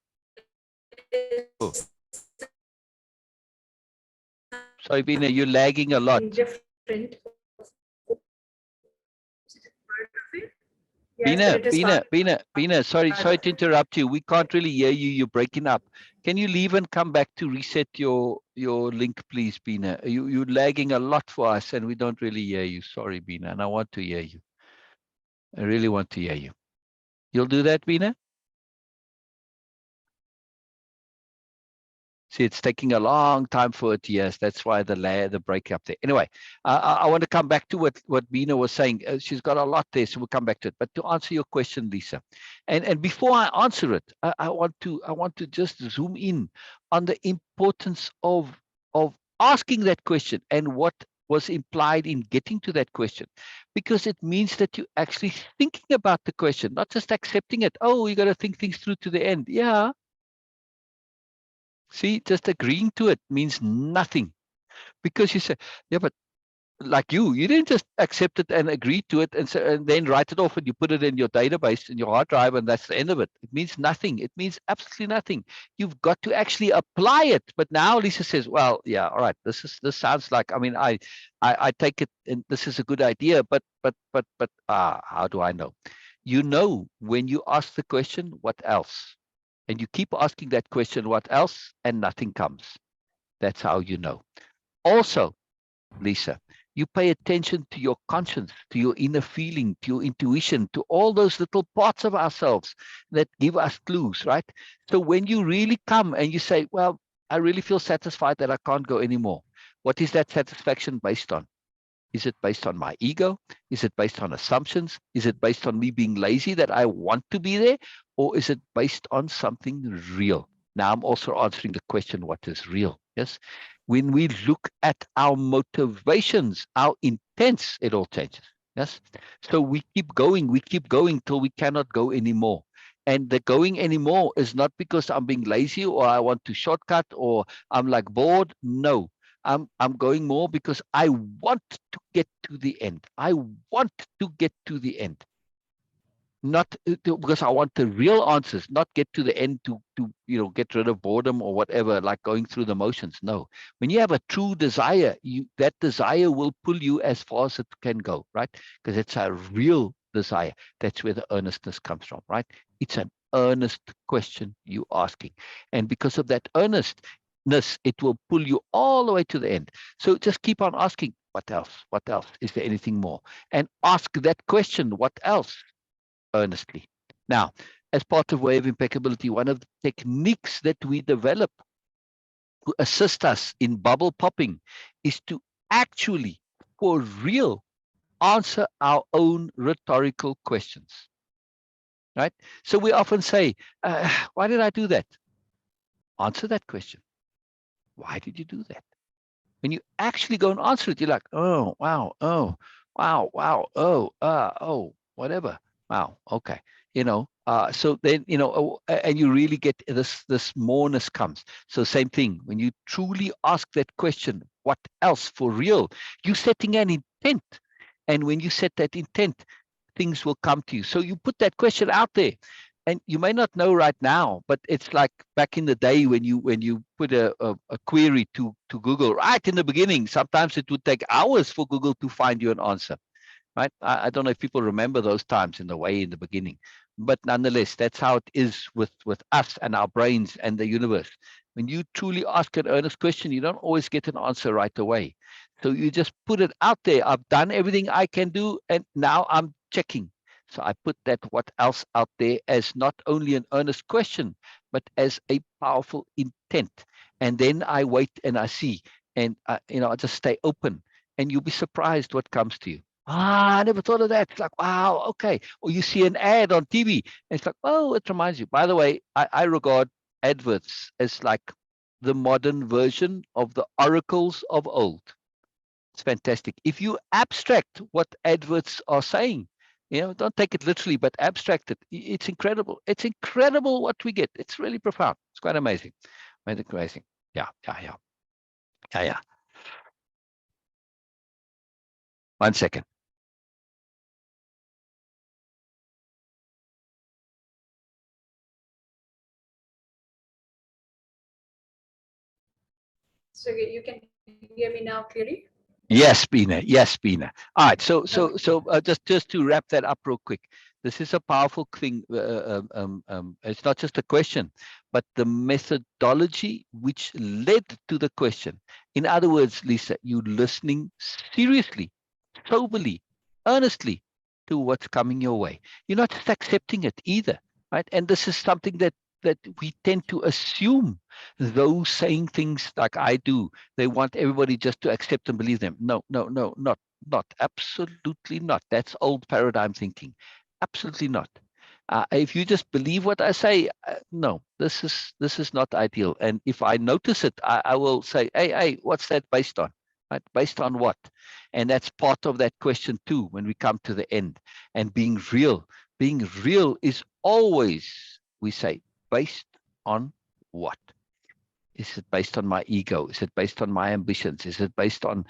Oh, sorry, Bina, you're lagging a lot. Different part of it. Yes, but it is part. Bina, sorry to interrupt you. We can't really hear you. You're breaking up. Can you leave and come back to reset your link, please, Bina? You're lagging a lot for us, and we don't really hear you. Sorry, Bina, and I want to hear you. I really want to hear you. You'll do that, Bina? See, it's taking a long time for it. Yes, that's why the break up there. Anyway, I want to come back to what Bina was saying. She's got a lot there, so we'll come back to it. But to answer your question, Lisa, and before I answer it, I want to just zoom in on the importance of asking that question and what was implied in getting to that question, because it means that you're actually thinking about the question, not just accepting it. Oh, you got to think things through to the end. Yeah. See, just agreeing to it means nothing, because you say, yeah, but like you didn't just accept it and agree to it and, so, and then write it off and you put it in your database in your hard drive and that's the end of it. It means nothing. It means absolutely nothing. You've got to actually apply it. But now Lisa says, well, yeah, all right, this sounds like, I mean, I take it and this is a good idea, but how do I know? You know, when you ask the question, what else? And you keep asking that question, what else? And nothing comes. That's how you know. Also, Lisa, you pay attention to your conscience, to your inner feeling, to your intuition, to all those little parts of ourselves that give us clues, right? So when you really come and you say, well, I really feel satisfied that I can't go anymore. What is that satisfaction based on? Is it based on my ego? Is it based on assumptions? Is it based on me being lazy that I want to be there? Or is it based on something real? Now I'm also answering the question, what is real? Yes. When we look at our motivations, our intents, it all changes. Yes. So we keep going till we cannot go anymore. And the going anymore is not because I'm being lazy or I want to shortcut or I'm like bored. No, I'm going more because I want to get to the end. I want to get to the end. Not because I want the real answers, not get to the end to get rid of boredom or whatever, like going through the motions. No. When you have a true desire, that desire will pull you as far as it can go, right? Because it's a real desire. That's where the earnestness comes from, right? It's an earnest question you asking. And because of that earnestness, it will pull you all the way to the end. So just keep on asking, what else? What else? Is there anything more? And ask that question, what else? Earnestly. Now, as part of Way of Impeccability, one of the techniques that we develop to assist us in bubble popping is to actually, for real, answer our own rhetorical questions. Right? So we often say, why did I do that? Answer that question. Why did you do that? When you actually go and answer it, you're like, oh, wow, oh, whatever. Wow, okay. So then, and you really get this moreness comes. So same thing, when you truly ask that question, what else for real? You're setting an intent. And when you set that intent, things will come to you. So you put that question out there. And you may not know right now, but it's like back in the day when you put a query to Google right in the beginning. Sometimes it would take hours for Google to find you an answer, right? I don't know if people remember those times in the beginning, but nonetheless, that's how it is with us and our brains and the universe. When you truly ask an earnest question, you don't always get an answer right away. So you just put it out there. I've done everything I can do, and now I'm checking. So I put that what else out there as not only an earnest question, but as a powerful intent. And then I wait and I see, and I just stay open, and you'll be surprised what comes to you. I never thought of that. It's like, wow, okay. Or you see an ad on TV, and it's like, oh, it reminds you. By the way, I regard adverts as like the modern version of the oracles of old. It's fantastic. If you abstract what adverts are saying, don't take it literally, but abstract it. It's incredible. It's incredible what we get. It's really profound. It's quite amazing. Amazing. Yeah. One second. So you can hear me now clearly? Yes, Bina. Yes, Bina. All right. So Okay. just to wrap that up real quick, this is a powerful thing. It's not just a question, but the methodology which led to the question. In other words, Lisa, you listening seriously, soberly, earnestly to what's coming your way. You're not just accepting it either, right? And this is something that we tend to assume. Those saying things like I do, they want everybody just to accept and believe them. No, not. Absolutely not. That's old paradigm thinking. Absolutely not. If you just believe what I say, no, this is not ideal. And if I notice it, I will say, hey, what's that based on? Right? Based on what? And that's part of that question too, when we come to the end. And being real is always, we say, based on what? Is it based on my ego? Is it based on my ambitions? Is it based on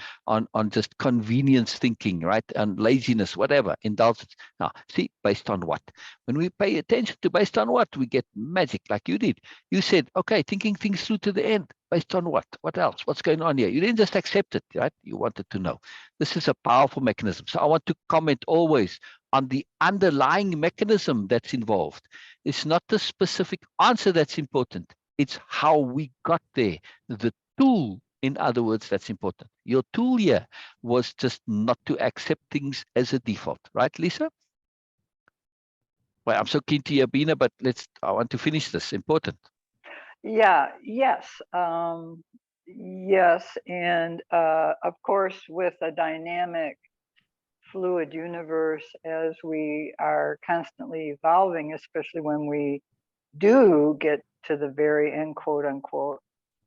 just convenience thinking, right? And laziness, whatever, indulgence. Now, see, based on what? When we pay attention to based on what, we get magic like you did. You said, okay, thinking things through to the end. Based on what? What else? What's going on here? You didn't just accept it, right? You wanted to know. This is a powerful mechanism. So I want to comment always on the underlying mechanism that's involved. It's not the specific answer that's important. It's how we got there. The tool, in other words, that's important. Your tool here was just not to accept things as a default, right, Lisa? Well, I'm so keen to hear Bina, but I want to finish this. Important. Yeah, yes. Yes. And of course, with a dynamic, fluid universe, as we are constantly evolving, especially when we do get to the very end, quote unquote,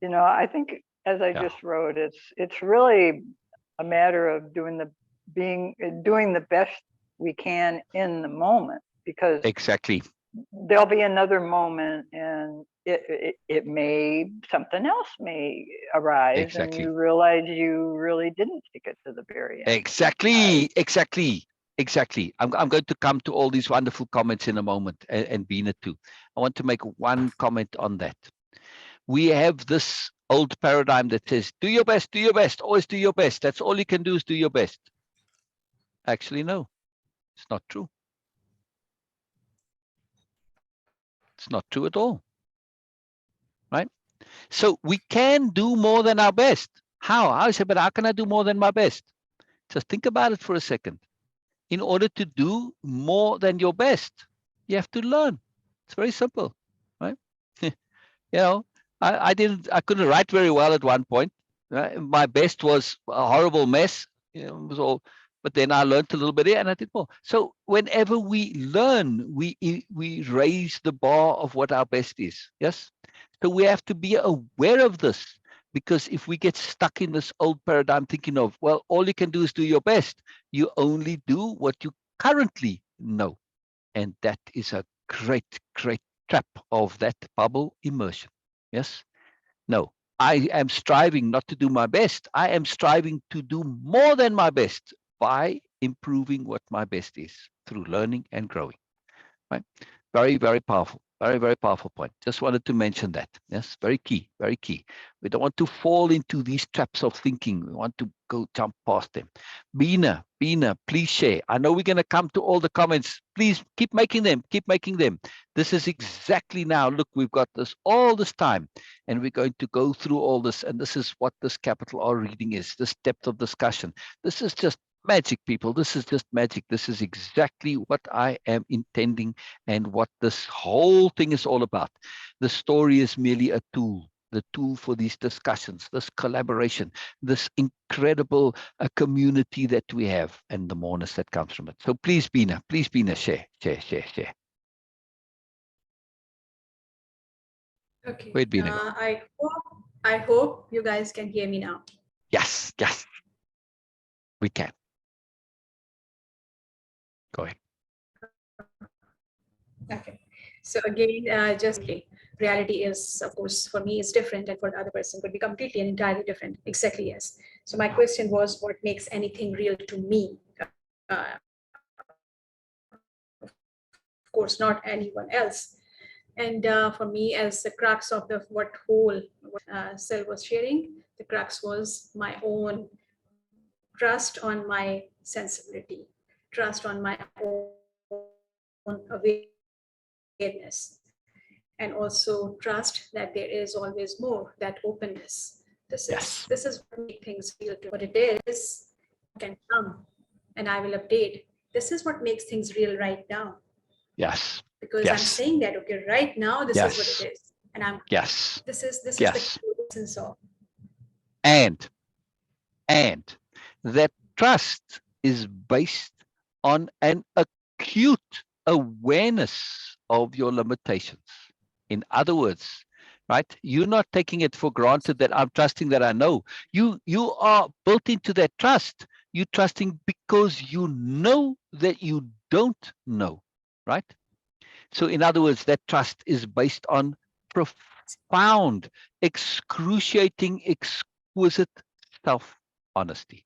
I think, as I just wrote, it's really a matter of doing the best we can in the moment, because exactly there'll be another moment and something else may arise, exactly. and you realize you really didn't take it to the very end. Exactly. I'm going to come to all these wonderful comments in a moment, and Bina too. I want to make one comment on that. We have this old paradigm that says, do your best, always do your best. That's all you can do is do your best. Actually, no, it's not true. It's not true at all, right? So we can do more than our best. How? I say, but how can I do more than my best? Just think about it for a second. In order to do more than your best, you have to learn. It's very simple, right? I couldn't write very well at one point. Right? My best was a horrible mess. It was all, but then I learned a little bit and I did more. So whenever we learn, we raise the bar of what our best is. Yes. So we have to be aware of this, because if we get stuck in this old paradigm thinking of, well, all you can do is do your best, you only do what you currently know. And that is a great trap of that bubble immersion. Yes. No, I am striving not to do my best. I am striving to do more than my best by improving what my best is through learning and growing. Right? Very powerful. Very powerful point. Just wanted to mention that. Yes, very key. We don't want to fall into these traps of thinking. We want to go jump past them. Bina, please share. I know we're going to come to all the comments. Please keep making them. This is exactly now. Look, we've got all this time, and we're going to go through all this. And this is what this capital R reading is, this depth of discussion. This is just magic, people. This is just magic. This is exactly what I am intending and what this whole thing is all about. The story is merely a tool, the tool for these discussions, this collaboration, this incredible community that we have, and the moreness that comes from it. So please, Bina, share. Okay. Where'd Bina go? I hope you guys can hear me now. Yes, we can. Go ahead. Okay. So again, reality is, of course, for me is different, and for the other person could be completely and entirely different. Exactly, yes. So my question was, what makes anything real to me? Of course, not anyone else. And for me, as the crux of what Sel was sharing, the crux was my own trust on my sensibility, trust on my own awareness, and also trust that there is always more, that openness. This is what makes things real to what it is can come, and I will update. This is what makes things real right now. Yes. Because I'm saying that, okay, right now this is what it is. And I'm this is the essence of. And that trust is based on an acute awareness of your limitations. In other words, right, you're not taking it for granted that I'm trusting that I know. You are built into that trust. You're trusting because you know that you don't know, right? So in other words, that trust is based on profound, excruciating, exquisite self-honesty.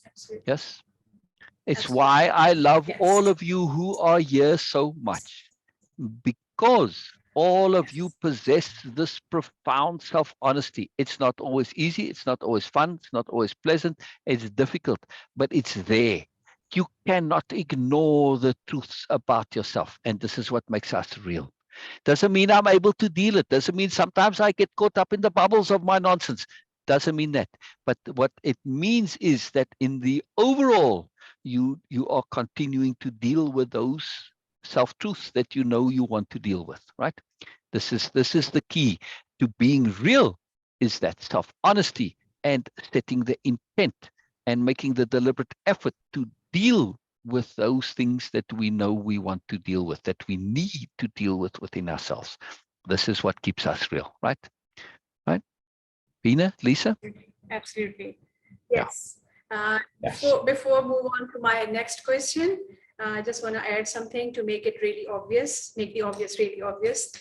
Absolutely. Yes. It's Absolutely. why I love Yes. all of you who are here so much, because all of you possess this profound self-honesty. It's not always easy. It's not always fun. It's not always pleasant. It's difficult, but it's there. You cannot ignore the truths about yourself. And this is what makes us real. Doesn't mean I'm able to deal it. Doesn't mean sometimes I get caught up in the bubbles of my nonsense. Doesn't mean that. But what it means is that in the overall, you are continuing to deal with those self-truths that you know you want to deal with, right? This is the key to being real, is that self-honesty and setting the intent and making the deliberate effort to deal with those things that we know we want to deal with, that we need to deal with within ourselves. This is what keeps us real, right? Right? Bina, Lisa? Absolutely. Yeah. Yes. Yes. Before move on to my next question, I just want to add something to make it really obvious, make the obvious really obvious.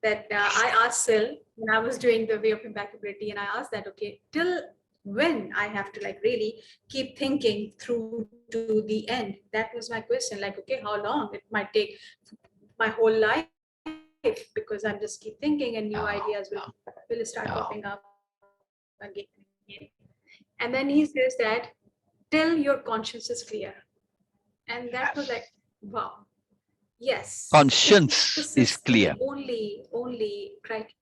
That I asked Sil when I was doing the Way of Impeccability, and I asked that, okay, till when I have to like really keep thinking through to the end? That was my question. Like, okay, how long? It might take my whole life, because I'm just keep thinking and new ideas will start popping up again and again. And then he says that till your conscience is clear. And that was like, Yes. wow. Yes, this is the Conscience is clear. only criteria.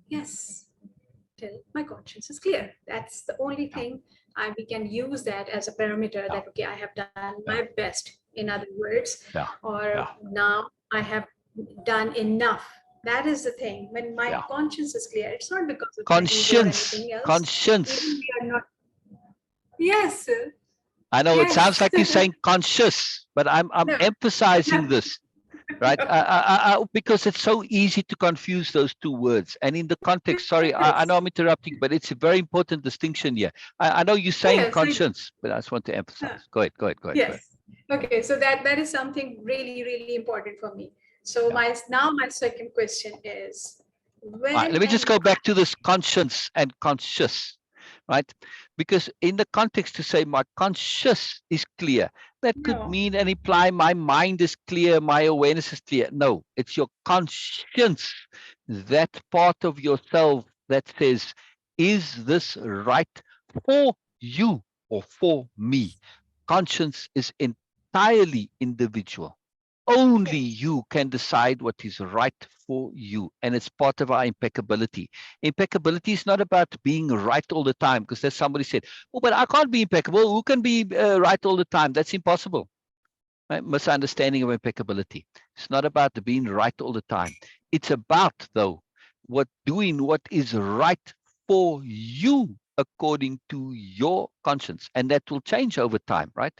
Yes, till my conscience is clear. That's the only Yeah. thing we can use that as a parameter, Yeah. that okay, I have done my Yeah. best. In other words, Yeah. or Yeah. now I have done enough. That is the thing. When my Yeah. conscience is clear, it's not because of my ego or Conscience. anything else. Even Conscience. we are not. Yes, I know it sounds yes. like you're saying conscious, but I'm No. emphasizing this, right? Because it's so easy to confuse those two words. And in the context, sorry, I Yes. know I'm interrupting, but it's a very important distinction here. I know you're saying Yes. conscience, but I just want to emphasize. Go ahead, go ahead, go ahead, go ahead. Yes. Okay. So that is something really, really important for me. So Yeah. my second question is, All right, when let me just and go back to this conscience and conscious, right? Because in the context to say my conscious is clear, that could no. mean and imply my mind is clear, my awareness is clear. No, it's your conscience, that part of yourself that says, is this right for you or for me? Conscience is entirely individual. Only Okay. you can decide what is right for you. And it's part of our impeccability. Impeccability is not about being right all the time, because there's somebody said, oh, but I can't be impeccable. Who can be right all the time? That's impossible. Right? Misunderstanding of impeccability. It's not about being right all the time. It's about, though, doing what is right for you according to your conscience. And that will change over time, right?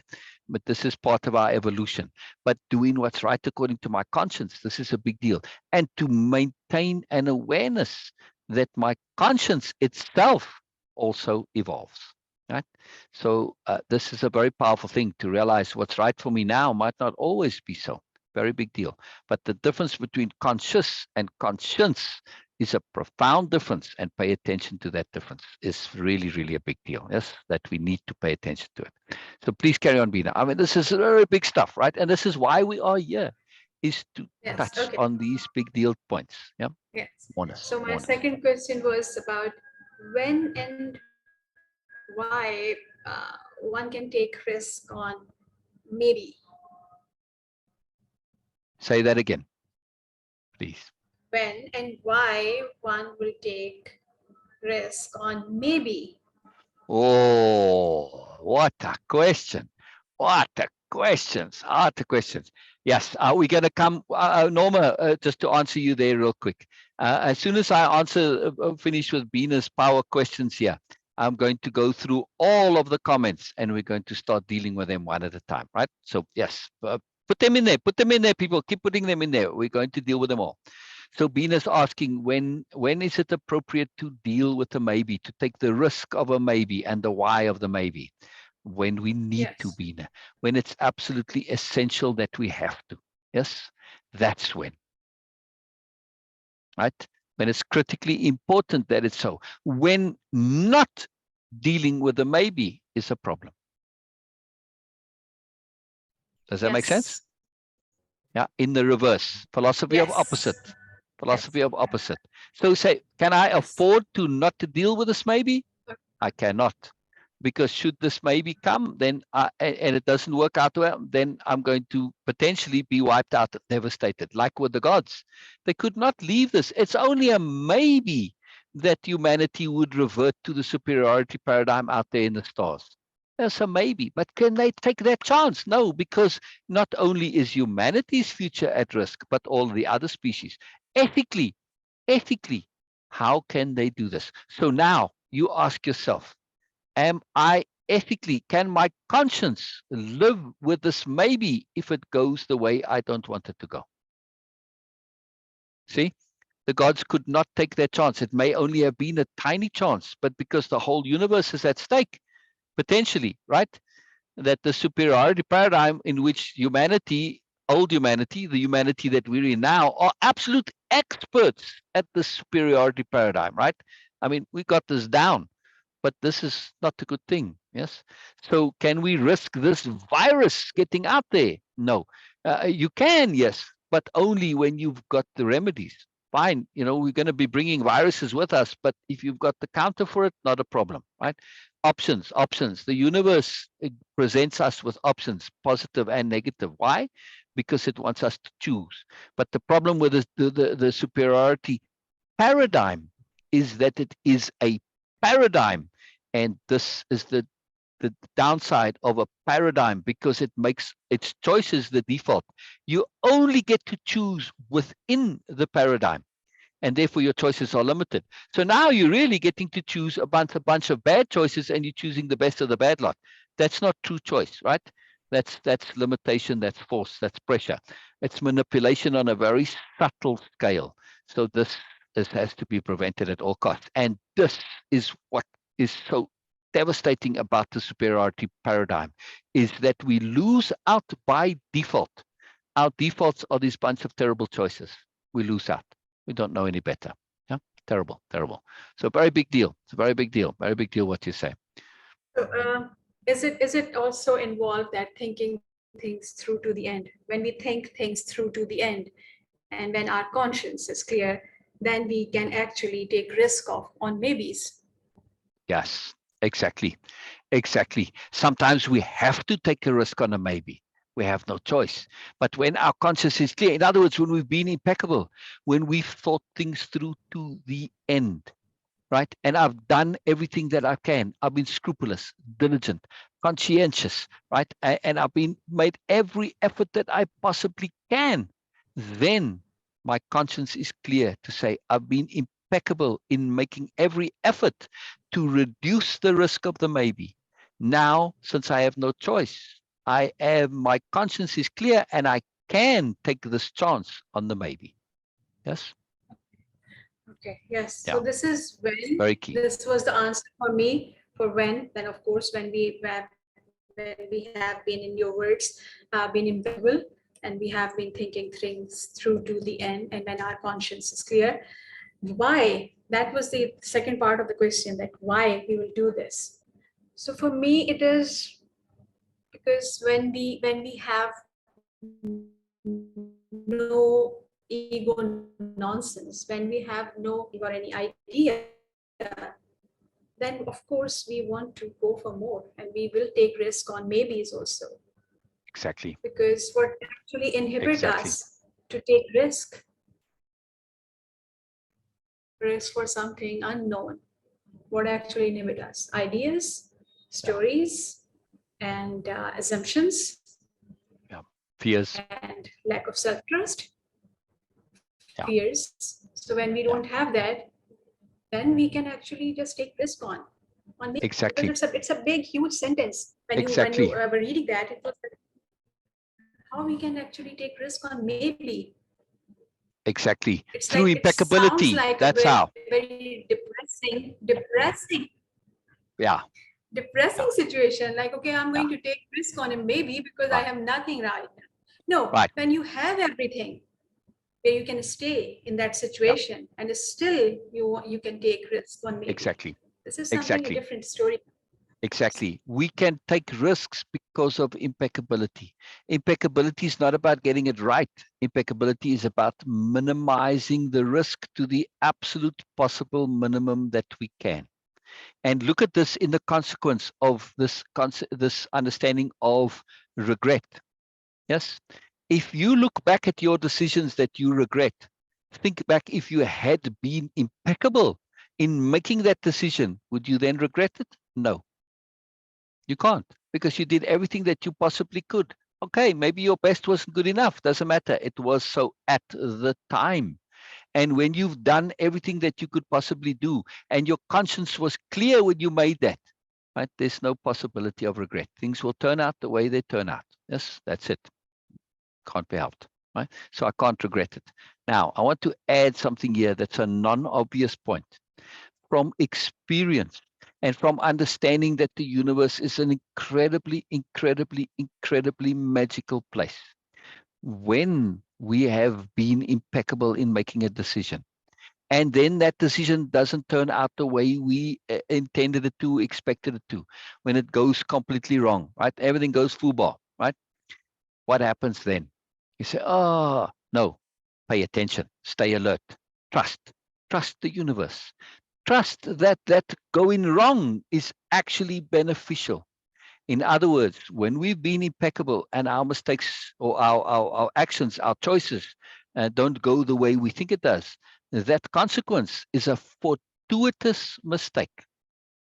But this is part of our evolution. But doing what's right according to my conscience, this is a big deal. And to maintain an awareness that my conscience itself also evolves. Right? So this is a very powerful thing, to realize what's right for me now might not always be so. Very big deal. But the difference between conscious and conscience is a profound difference, and pay attention to that difference is really, really a big deal. Yes, that we need to pay attention to it. So please carry on, Bina. I mean, this is very big stuff, right? And this is why we are here, is to Yes. touch Okay. on these big deal points. Yeah. Yes. Moreness, So my moreness. second question was about when and why one can take risk on maybe. Say that again, please. When and why one will take risk on maybe. Oh, what a question. What a questions. What a questions. Yes, we're going to come, Norma, just to answer you there real quick. As soon as I finish with Bina's power questions here, I'm going to go through all of the comments and we're going to start dealing with them one at a time, right? So yes, put them in there, people. Keep putting them in there. We're going to deal with them all. So Bina's asking, when is it appropriate to deal with a maybe, to take the risk of a maybe and the why of the maybe? When we need to, Yes. Bina, when it's absolutely essential that we have to. Yes, that's when. right? When it's critically important that it's so. When not dealing with the maybe is a problem. Does that make sense? Yes. Yeah, in the reverse, philosophy of Yes. opposite, Yes. philosophy of opposite. So say, can I Yes. afford to not to deal with this maybe? I cannot, because should this maybe come, then and it doesn't work out well, then I'm going to potentially be wiped out, devastated, like with the gods. They could not leave this. It's only a maybe that humanity would revert to the superiority paradigm out there in the stars. There's a maybe, but can they take that chance? No, because not only is humanity's future at risk, but all the other species. Ethically, how can they do this? So now you ask yourself, am I ethically, can my conscience live with this maybe if it goes the way I don't want it to go? See, the gods could not take their chance. It may only have been a tiny chance, but because the whole universe is at stake, potentially, right? That the superiority paradigm in which humanity, old humanity, the humanity that we're in now, are absolute experts at the superiority paradigm, right? I mean, we got this down, but this is not a good thing. Yes. So can we risk this virus getting out there? No. You can, yes, but only when you've got the remedies. Fine, we're going to be bringing viruses with us, but if you've got the counter for it, not a problem, right? Options. The universe, it presents us with options, positive and negative. Why? Because it wants us to choose. But the problem with the superiority paradigm is that it is a paradigm, and this is the downside of a paradigm, because it makes its choices the default. You only get to choose within the paradigm, and therefore your choices are limited. So now you're really getting to choose a bunch of bad choices, and you're choosing the best of the bad lot. That's not true choice, right? That's limitation, that's force, that's pressure. It's manipulation on a very subtle scale. So this has to be prevented at all costs. And this is what is so devastating about the superiority paradigm, is that we lose out by default. Our defaults are this bunch of terrible choices. We lose out. We don't know any better. Yeah, terrible. So very big deal. It's a very big deal. Very big deal what you say. So, is it also involved that thinking things through to the end? When we think things through to the end, and when our conscience is clear, then we can actually take risk on maybes. Yes, exactly. Sometimes we have to take a risk on a maybe. We have no choice. But when our conscience is clear, in other words, when we've been impeccable, when we've thought things through to the end, right? And I've done everything that I can. I've been scrupulous, diligent, conscientious, right? And I've been made every effort that I possibly can. Then my conscience is clear to say I've been impeccable in making every effort to reduce the risk of the maybe. Now, since I have no choice, my conscience is clear, and I can take this chance on the maybe. Yes. Okay, yes. Yeah. So this is when, Very key. this was the answer for me for when. Then of course, when we have been, in your words, been impeccable, and we have been thinking things through to the end, and when our conscience is clear. Why? That was the second part of the question, that why we will do this. So for me, it is because when we have no ego nonsense, when we have no ego or any idea, then of course we want to go for more, and we will take risk on maybes also. Exactly. Because what actually inhibit Exactly. us to take risk for something unknown, what actually inhibit us? Ideas, Yeah. stories, and assumptions, Yeah. Fears. and lack of self-trust, Yeah. fears. So when we Yeah. don't have that, then we can actually just take risk on me, Exactly. because it's a big, huge sentence. When you Exactly. were reading that, it was like, how we can actually take risk on maybe. Exactly. It's Through like, it sounds impeccability. like a That's very, how. very Yeah. depressing Yeah. situation. Like, okay, I'm Yeah. going to take risk on him maybe because I Right. have nothing right now. No, Right. when you have everything, where you can stay in that Yeah, situation and still you can take risks on maybe. exactly. This is something a Exactly. different story. Exactly. We can take risks because of impeccability. Impeccability is not about getting it right. Impeccability is about minimizing the risk to the absolute possible minimum that we can. And look at this in the consequence of this understanding of regret. Yes. If you look back at your decisions that you regret, think back if you had been impeccable in making that decision, would you then regret it? No. You can't, because you did everything that you possibly could. Okay, maybe your best wasn't good enough. Doesn't matter. It was so at the time. And when you've done everything that you could possibly do, and your conscience was clear when you made that, right? There's no possibility of regret. Things will turn out the way they turn out. Yes, that's it. Can't be helped, right? So I can't regret it. Now, I want to add something here that's a non-obvious point. From experience and from understanding that the universe is an incredibly, incredibly, incredibly magical place. When we have been impeccable in making a decision, and then that decision doesn't turn out the way we intended it to, expected it to, when it goes completely wrong, right? Everything goes fubar, right? What happens then? You say, oh, no, pay attention, stay alert, trust, trust the universe. Trust that going wrong is actually beneficial. In other words, when we've been impeccable and our mistakes or our actions, our choices don't go the way we think it does, that consequence is a fortuitous mistake.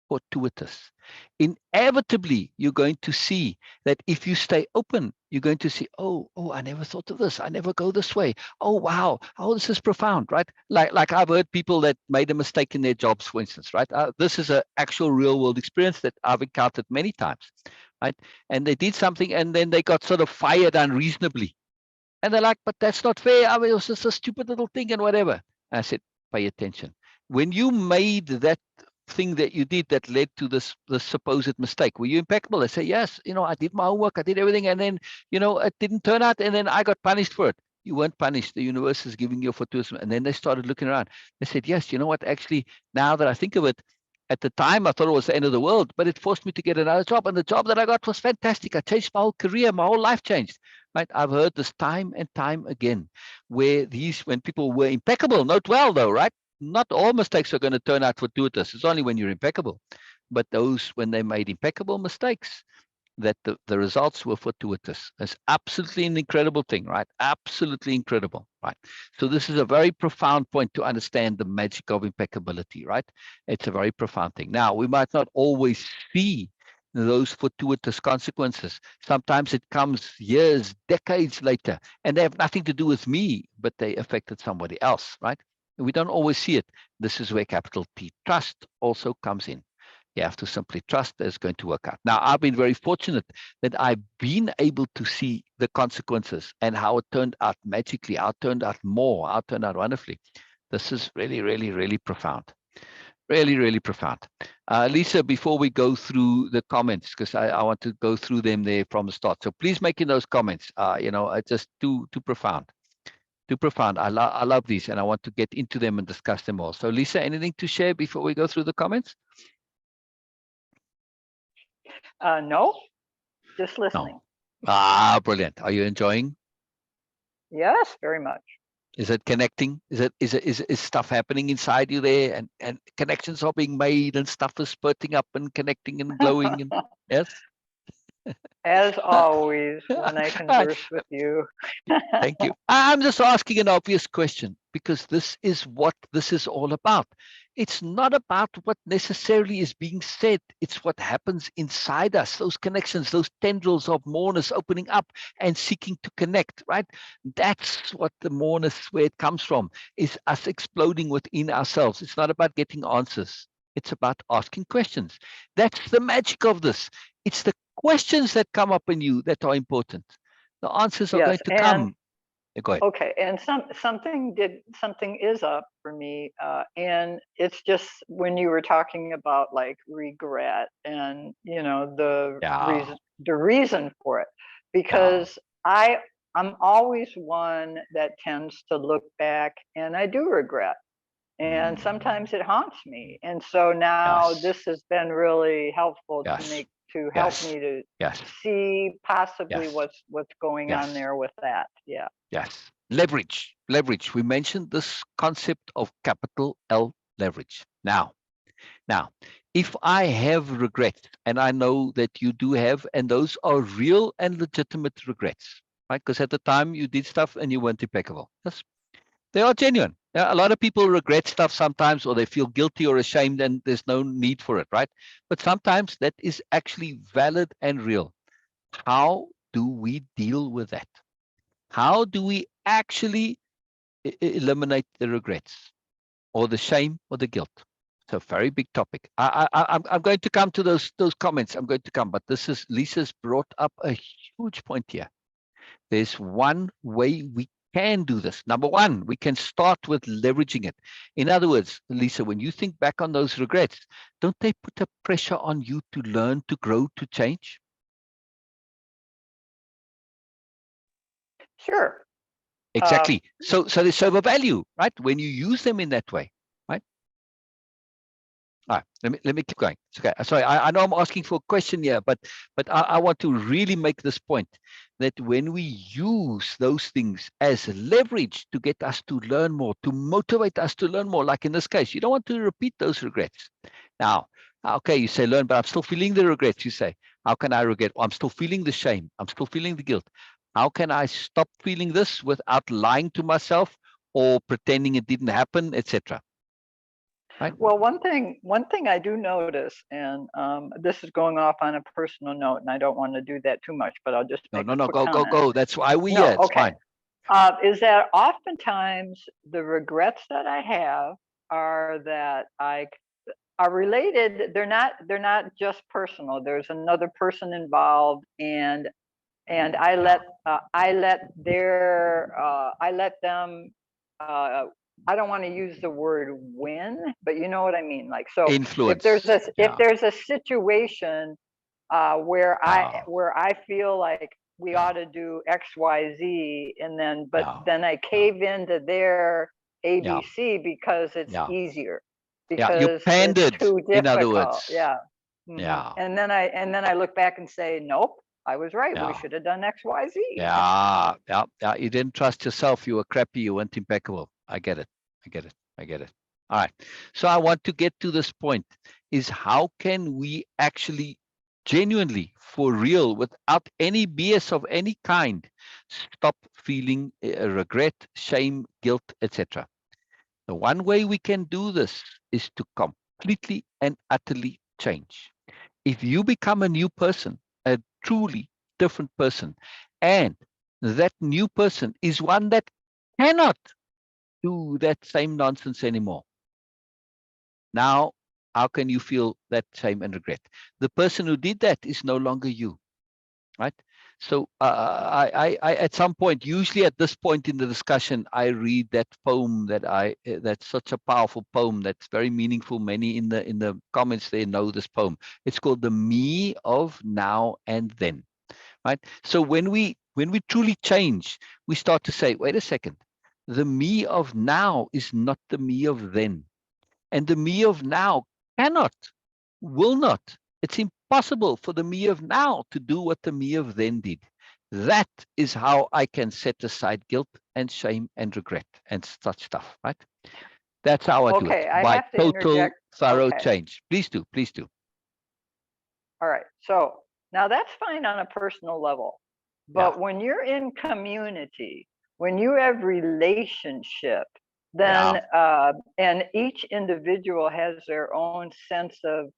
Fortuitous. Inevitably, you're going to see that if you stay open, you're going to see, oh, I never thought of this. I never go this way. Oh, wow. Oh, this is profound, right? Like I've heard people that made a mistake in their jobs, for instance, right? This is an actual real world experience that I've encountered many times, right? And they did something and then they got sort of fired unreasonably. And they're like, but that's not fair. I mean, it was just a stupid little thing and whatever. I said, pay attention. When you made that thing that you did that led to this supposed mistake, were you impeccable? I say, yes, I did my homework, I did everything, and then, it didn't turn out, and then I got punished for it. You weren't punished. The universe is giving you a fortuitous. And then they started looking around. They said, yes, you know what? Actually, now that I think of it, at the time, I thought it was the end of the world, but it forced me to get another job. And the job that I got was fantastic. I changed my whole career. My whole life changed. Right? I've heard this time and time again, where when people were impeccable, note well though, right? Not all mistakes are going to turn out fortuitous. It's only when you're impeccable. But those, when they made impeccable mistakes, that the results were fortuitous. It's absolutely an incredible thing, right? Absolutely incredible, right? So this is a very profound point to understand the magic of impeccability, right? It's a very profound thing. Now, we might not always see those fortuitous consequences. Sometimes it comes years, decades later, and they have nothing to do with me, but they affected somebody else, right? And we don't always see it. This is where capital T, trust, also comes in. You have to simply trust that it's going to work out. Now, I've been very fortunate that I've been able to see the consequences and how it turned out magically, how it turned out how it turned out wonderfully. This is really, really, really profound. Really, really profound. Lisa, before we go through the comments, because I want to go through them there from the start. So please make in those comments. It's just too profound. Too profound. I love these, and I want to get into them and discuss them all. So Lisa, anything to share before we go through the comments? No, just No. listening. Brilliant. Are you enjoying? Yes, very much. Is it connecting? Is stuff happening inside you there, and connections are being made, and stuff is spurting up and connecting and glowing, and yes. As always, when I converse with you. Thank you. I'm just asking an obvious question because this is what this is all about. It's not about what necessarily is being said. It's what happens inside us, those connections, those tendrils of moreness opening up and seeking to connect, right? That's what the moreness, where it comes from, is us exploding within ourselves. It's not about getting answers. It's about asking questions. That's the magic of this. It's the questions that come up in you that are important. The answers are Yes, going to and come. Go ahead. okay, and something is up for me, and it's just when you were talking about like regret and the Yeah, reason for it, yeah. because I I'm always one that tends to look back, and I do regret. And sometimes it haunts me. And so now Yes. this has been really helpful Yes. to help Yes. me to Yes. see possibly Yes. what's going on Yes. there with that. Yeah. Yes. Leverage. Leverage. We mentioned this concept of capital L leverage. Now, if I have regrets, and I know that you do have, and those are real and legitimate regrets, right? Because at the time you did stuff and you weren't impeccable. Yes. They are genuine. Yeah, a lot of people regret stuff sometimes, or they feel guilty or ashamed, and there's no need for it, right? But sometimes that is actually valid and real. How do we deal with that? How do we actually eliminate the regrets or the shame or the guilt? It's a very big topic. I'm going to come to those comments. I'm going to come, but this is Lisa's brought up a huge point here. There's one way we can do this. Number one, we can start with leveraging it. In other words, Lisa, when you think back on those regrets, don't they put a pressure on you to learn, to grow, to change? Sure. Exactly. So they serve a value, right? When you use them in that way, right? All right, let me keep going. It's okay. Sorry, I know I'm asking for a question here, but I want to really make this point that when we use those things as leverage to get us to learn more, to motivate us to learn more, like in this case, you don't want to repeat those regrets. Now, okay, you say learn, but I'm still feeling the regrets. You say, how can I regret? Well, I'm still feeling the shame. I'm still feeling the guilt. How can I stop feeling this without lying to myself or pretending it didn't happen, etc.? Right? Well, one thing I do notice, and this is going off on a personal note, and I don't want to do that too much, but I'll just No, make no, a no, quick go, go, comment. go. That's why we No, here. It's okay. fine. Is that oftentimes the regrets that I have are that I are related. They're not just personal. There's another person involved, and I let them. I don't want to use the word win, but you know what I mean. Like, so Influence. if Yeah. there's a situation where Yeah. I feel like we Yeah. ought to do X, Y, Z, and but Yeah. then I Yeah. cave into their Yeah. ABC because it's Yeah. easier, Yeah. You because it's pandered, too in other difficult. words. Yeah. Yeah. And then I look back and say, nope, I was right. We Yeah. should have done X, Y, Z. Yeah. Yeah. Yeah. You didn't trust yourself. You were crappy. You weren't impeccable. I get it. I get it. I get it. All right. So I want to get to this point is how can we actually genuinely, for real, without any BS of any kind, stop feeling regret, shame, guilt, etc. The one way we can do this is to completely and utterly change. If you become a new person, a truly different person, and that new person is one that cannot do that same nonsense anymore, now how can you feel that shame and regret? The person who did that is no longer you, right? So I at some point, usually at this point in the discussion, I read that poem that's such a powerful poem that's very meaningful. Many in the comments they know this poem. It's called The Me of Now and Then, right? So when we truly change, we start to say, wait a second, the me of now is not the me of then, and the me of now cannot, will not. It's impossible for the me of now to do what the me of then did. That is how I can set aside guilt and shame and regret and such stuff, right? That's how I do it, Okay, I by have to total, interject. thorough Okay. change. Please do, please do. All right. So now that's fine on a personal level. Yeah, But when you're in community, when you have relationship, yeah, then and each individual has their own sense of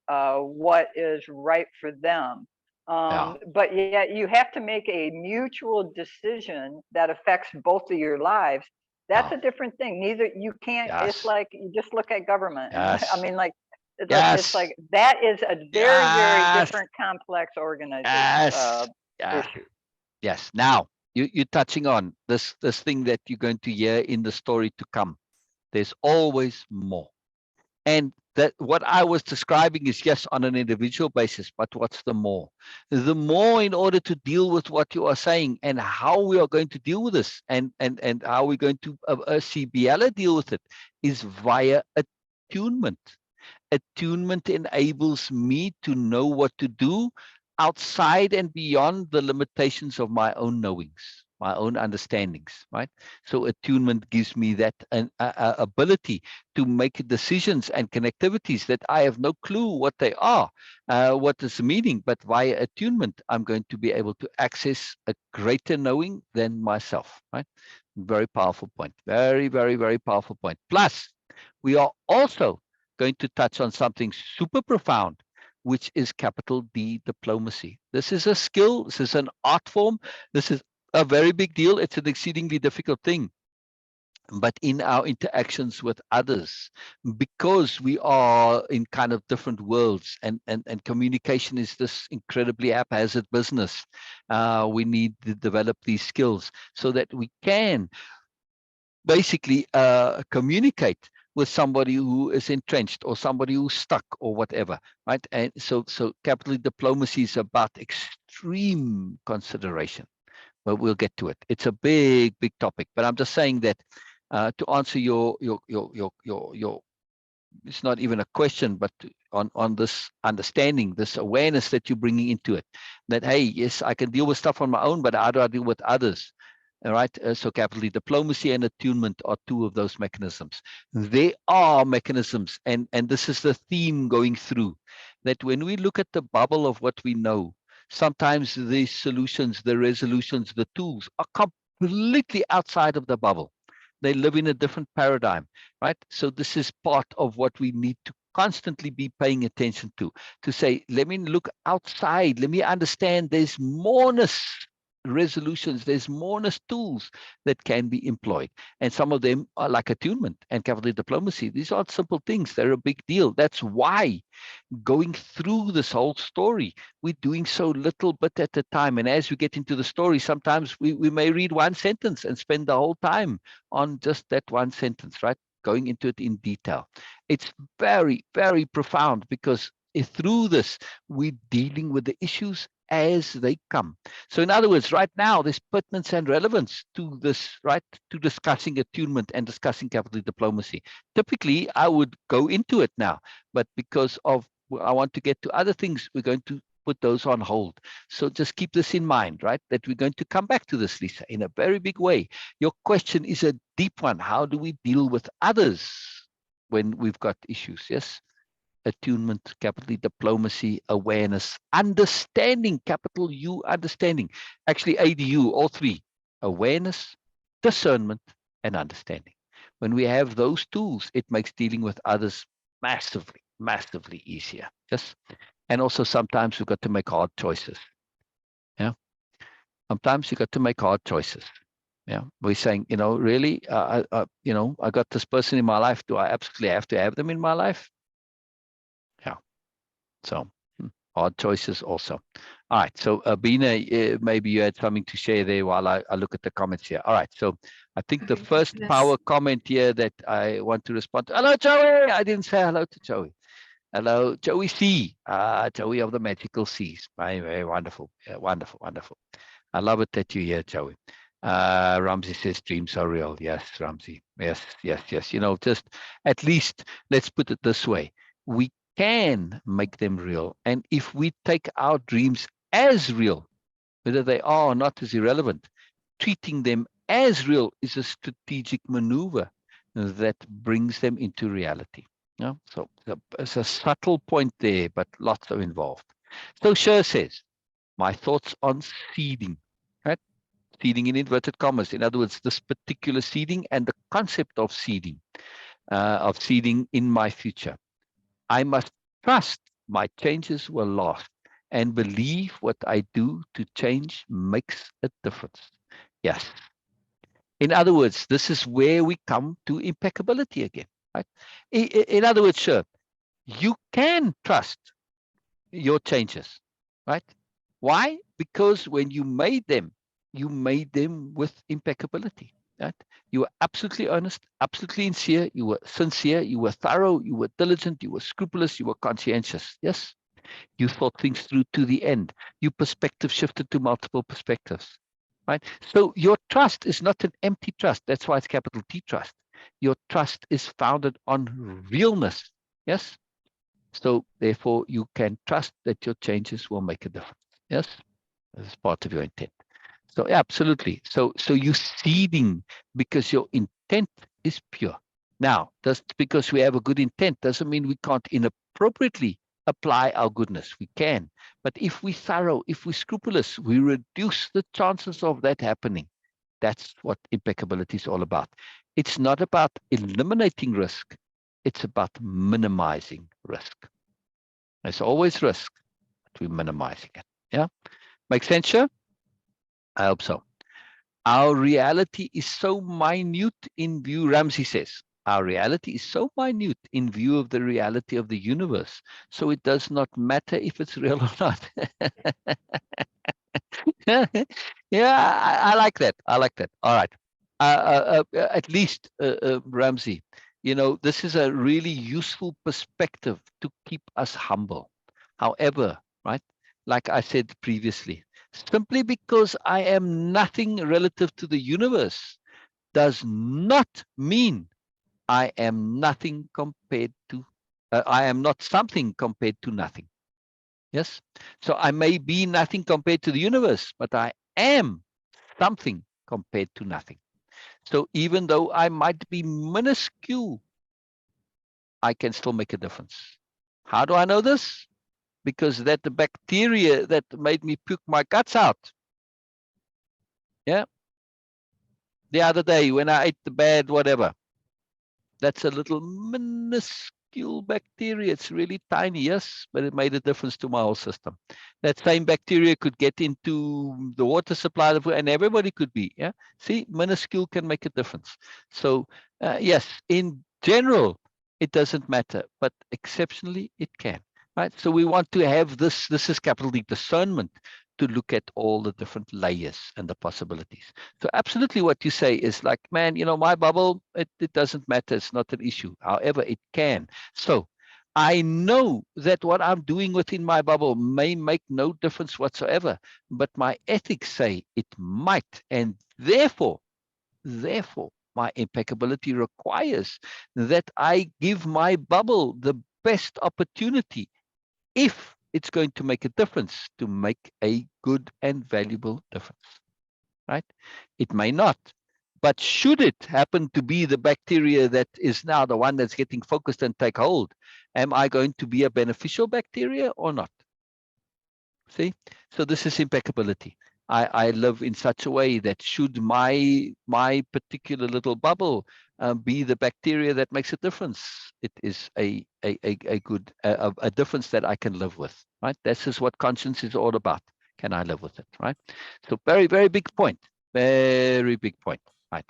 what is right for them. yeah, But yet you have to make a mutual decision that affects both of your lives. That's yeah. a different thing. Neither you can't. It's Yes, like you just look at government, and I yes, mean, like it's yes, like that is a very, very yes, different complex organization yes, yes, issue. yes. Now you're touching on this thing that you're going to hear in the story to come. There's always more. And that what I was describing is yes on an individual basis, but what's the more? The more in order to deal with what you are saying and how we are going to deal with this and how we're going to see Biala deal with it is via attunement. Attunement enables me to know what to do outside and beyond the limitations of my own knowings, my own understandings, right? So attunement gives me that ability to make decisions and connectivities that I have no clue what they are, what is the meaning, but via attunement, I'm going to be able to access a greater knowing than myself, right? Very powerful point. Very, very, very powerful point. Plus, we are also going to touch on something super profound, which is capital D diplomacy. This is a skill. This is an art form. This is a very big deal. It's an exceedingly difficult thing. But in our interactions with others, because we are in kind of different worlds and communication is this incredibly haphazard business, we need to develop these skills so that we can basically communicate with somebody who is entrenched or somebody who's stuck or whatever, right? And so capital diplomacy is about extreme consideration. But we'll get to it. It's a big topic. But I'm just saying that to answer your it's not even a question, but on this understanding, this awareness that you're bringing into it, that hey, yes, I can deal with stuff on my own, but how do I deal with others? All right. So capital diplomacy and attunement are two of those mechanisms. They are mechanisms, and this is the theme going through, that when we look at the bubble of what we know, sometimes the solutions, the resolutions, the tools are completely outside of the bubble. They live in a different paradigm, right? So this is part of what we need to constantly be paying attention to say, let me look outside, let me understand there's moreness resolutions, there's moreness tools that can be employed. And some of them are like attunement and capital diplomacy. These aren't simple things. They're a big deal. That's why going through this whole story, we're doing so little bit at a time. And as we get into the story, sometimes we may read one sentence and spend the whole time on just that one sentence, right? Going into it in detail. It's very, very profound because through this, we're dealing with the issues as they come. So in other words, right now, there's pertinence and relevance to this, right? To discussing attunement and discussing capital diplomacy. Typically, I would go into it now, but because of I want to get to other things, we're going to put those on hold. So just keep this in mind, right? That we're going to come back to this, Lisa, in a very big way. Your question is a deep one. How do we deal with others when we've got issues? Yes. Attunement, capital diplomacy, awareness, understanding, capital U, understanding. Actually, ADU, all three: awareness, discernment, and understanding. When we have those tools, it makes dealing with others massively easier. Yes. And also sometimes we've got to make hard choices. Yeah. Sometimes you got to make hard choices. Yeah. We're saying, really, I got this person in my life. Do I absolutely have to have them in my life? Yeah. So hard choices also. All right. So Bina, maybe you had something to share there while I look at the comments here. All right. So I think the first power comment here that I want to respond to. Hello, Joey. I didn't say hello to Joey. Hello, Joey C. Joey of the Magical Seas. Very, very wonderful. Yeah, wonderful. I love it that you're here, Joey. Ramsey says dreams are real. Yes, Ramsey. Yes. Just at least let's put it this way. We can make them real. And if we take our dreams as real, whether they are or not is irrelevant, treating them as real is a strategic maneuver that brings them into reality. Yeah? So it's a subtle point there, but lots of involved. So Sher says, my thoughts on seeding, right? Seeding in inverted commas. In other words, this particular seeding and the concept of seeding in my future. I must trust my changes will last and believe what I do to change makes a difference. Yes. In other words, this is where we come to impeccability again, right? In other words, sure, you can trust your changes, right? Why? Because when you made them with impeccability. Right? You were absolutely honest, absolutely sincere, you were sincere, you were thorough, you were diligent, you were scrupulous, you were conscientious. Yes? You thought things through to the end. Your perspective shifted to multiple perspectives. Right? So your trust is not an empty trust. That's why it's capital T trust. Your trust is founded on realness. Yes? So therefore you can trust that your changes will make a difference. Yes? As part of your intent. So absolutely. So you're seeding because your intent is pure. Now, just because we have a good intent doesn't mean we can't inappropriately apply our goodness. We can. But if we're thorough, if we're scrupulous, we reduce the chances of that happening. That's what impeccability is all about. It's not about eliminating risk. It's about minimizing risk. There's always risk, but we're minimizing it. Yeah? Make sense, sure? I hope so. Our reality is so minute in view, Ramsey says, our reality is so minute in view of the reality of the universe. So it does not matter if it's real or not. Yeah, I like that. I like that. All right. At least, Ramsey, you know, this is a really useful perspective to keep us humble. However, right, like I said previously, simply because I am nothing relative to the universe does not mean I am nothing compared to, I am not something compared to nothing. Yes. So I may be nothing compared to the universe, but I am something compared to nothing. So even though I might be minuscule, I can still make a difference. How do I know this? Because that the bacteria that made me puke my guts out, yeah, the other day when I ate the bad whatever, that's a little minuscule bacteria. It's really tiny, yes, but it made a difference to my whole system. That same bacteria could get into the water supply, and everybody could be, yeah. See, minuscule can make a difference. So yes, in general, it doesn't matter, but exceptionally, it can. Right. So we want to have this. This is capital D discernment to look at all the different layers and the possibilities. So absolutely what you say is like, man, you know, my bubble, it doesn't matter. It's not an issue. However, it can. So I know that what I'm doing within my bubble may make no difference whatsoever, but my ethics say it might. And therefore, my impeccability requires that I give my bubble the best opportunity, if it's going to make a difference, to make a good and valuable difference, right? It may not, but should it happen to be the bacteria that is now the one that's getting focused and take hold, am I going to be a beneficial bacteria or not? See, so this is impeccability. I live in such a way that should my particular little bubble be the bacteria that makes a difference, it is a good a difference that I can live with, right? This is what conscience is all about. Can I live with it, right? So very, very big point, very big point, right?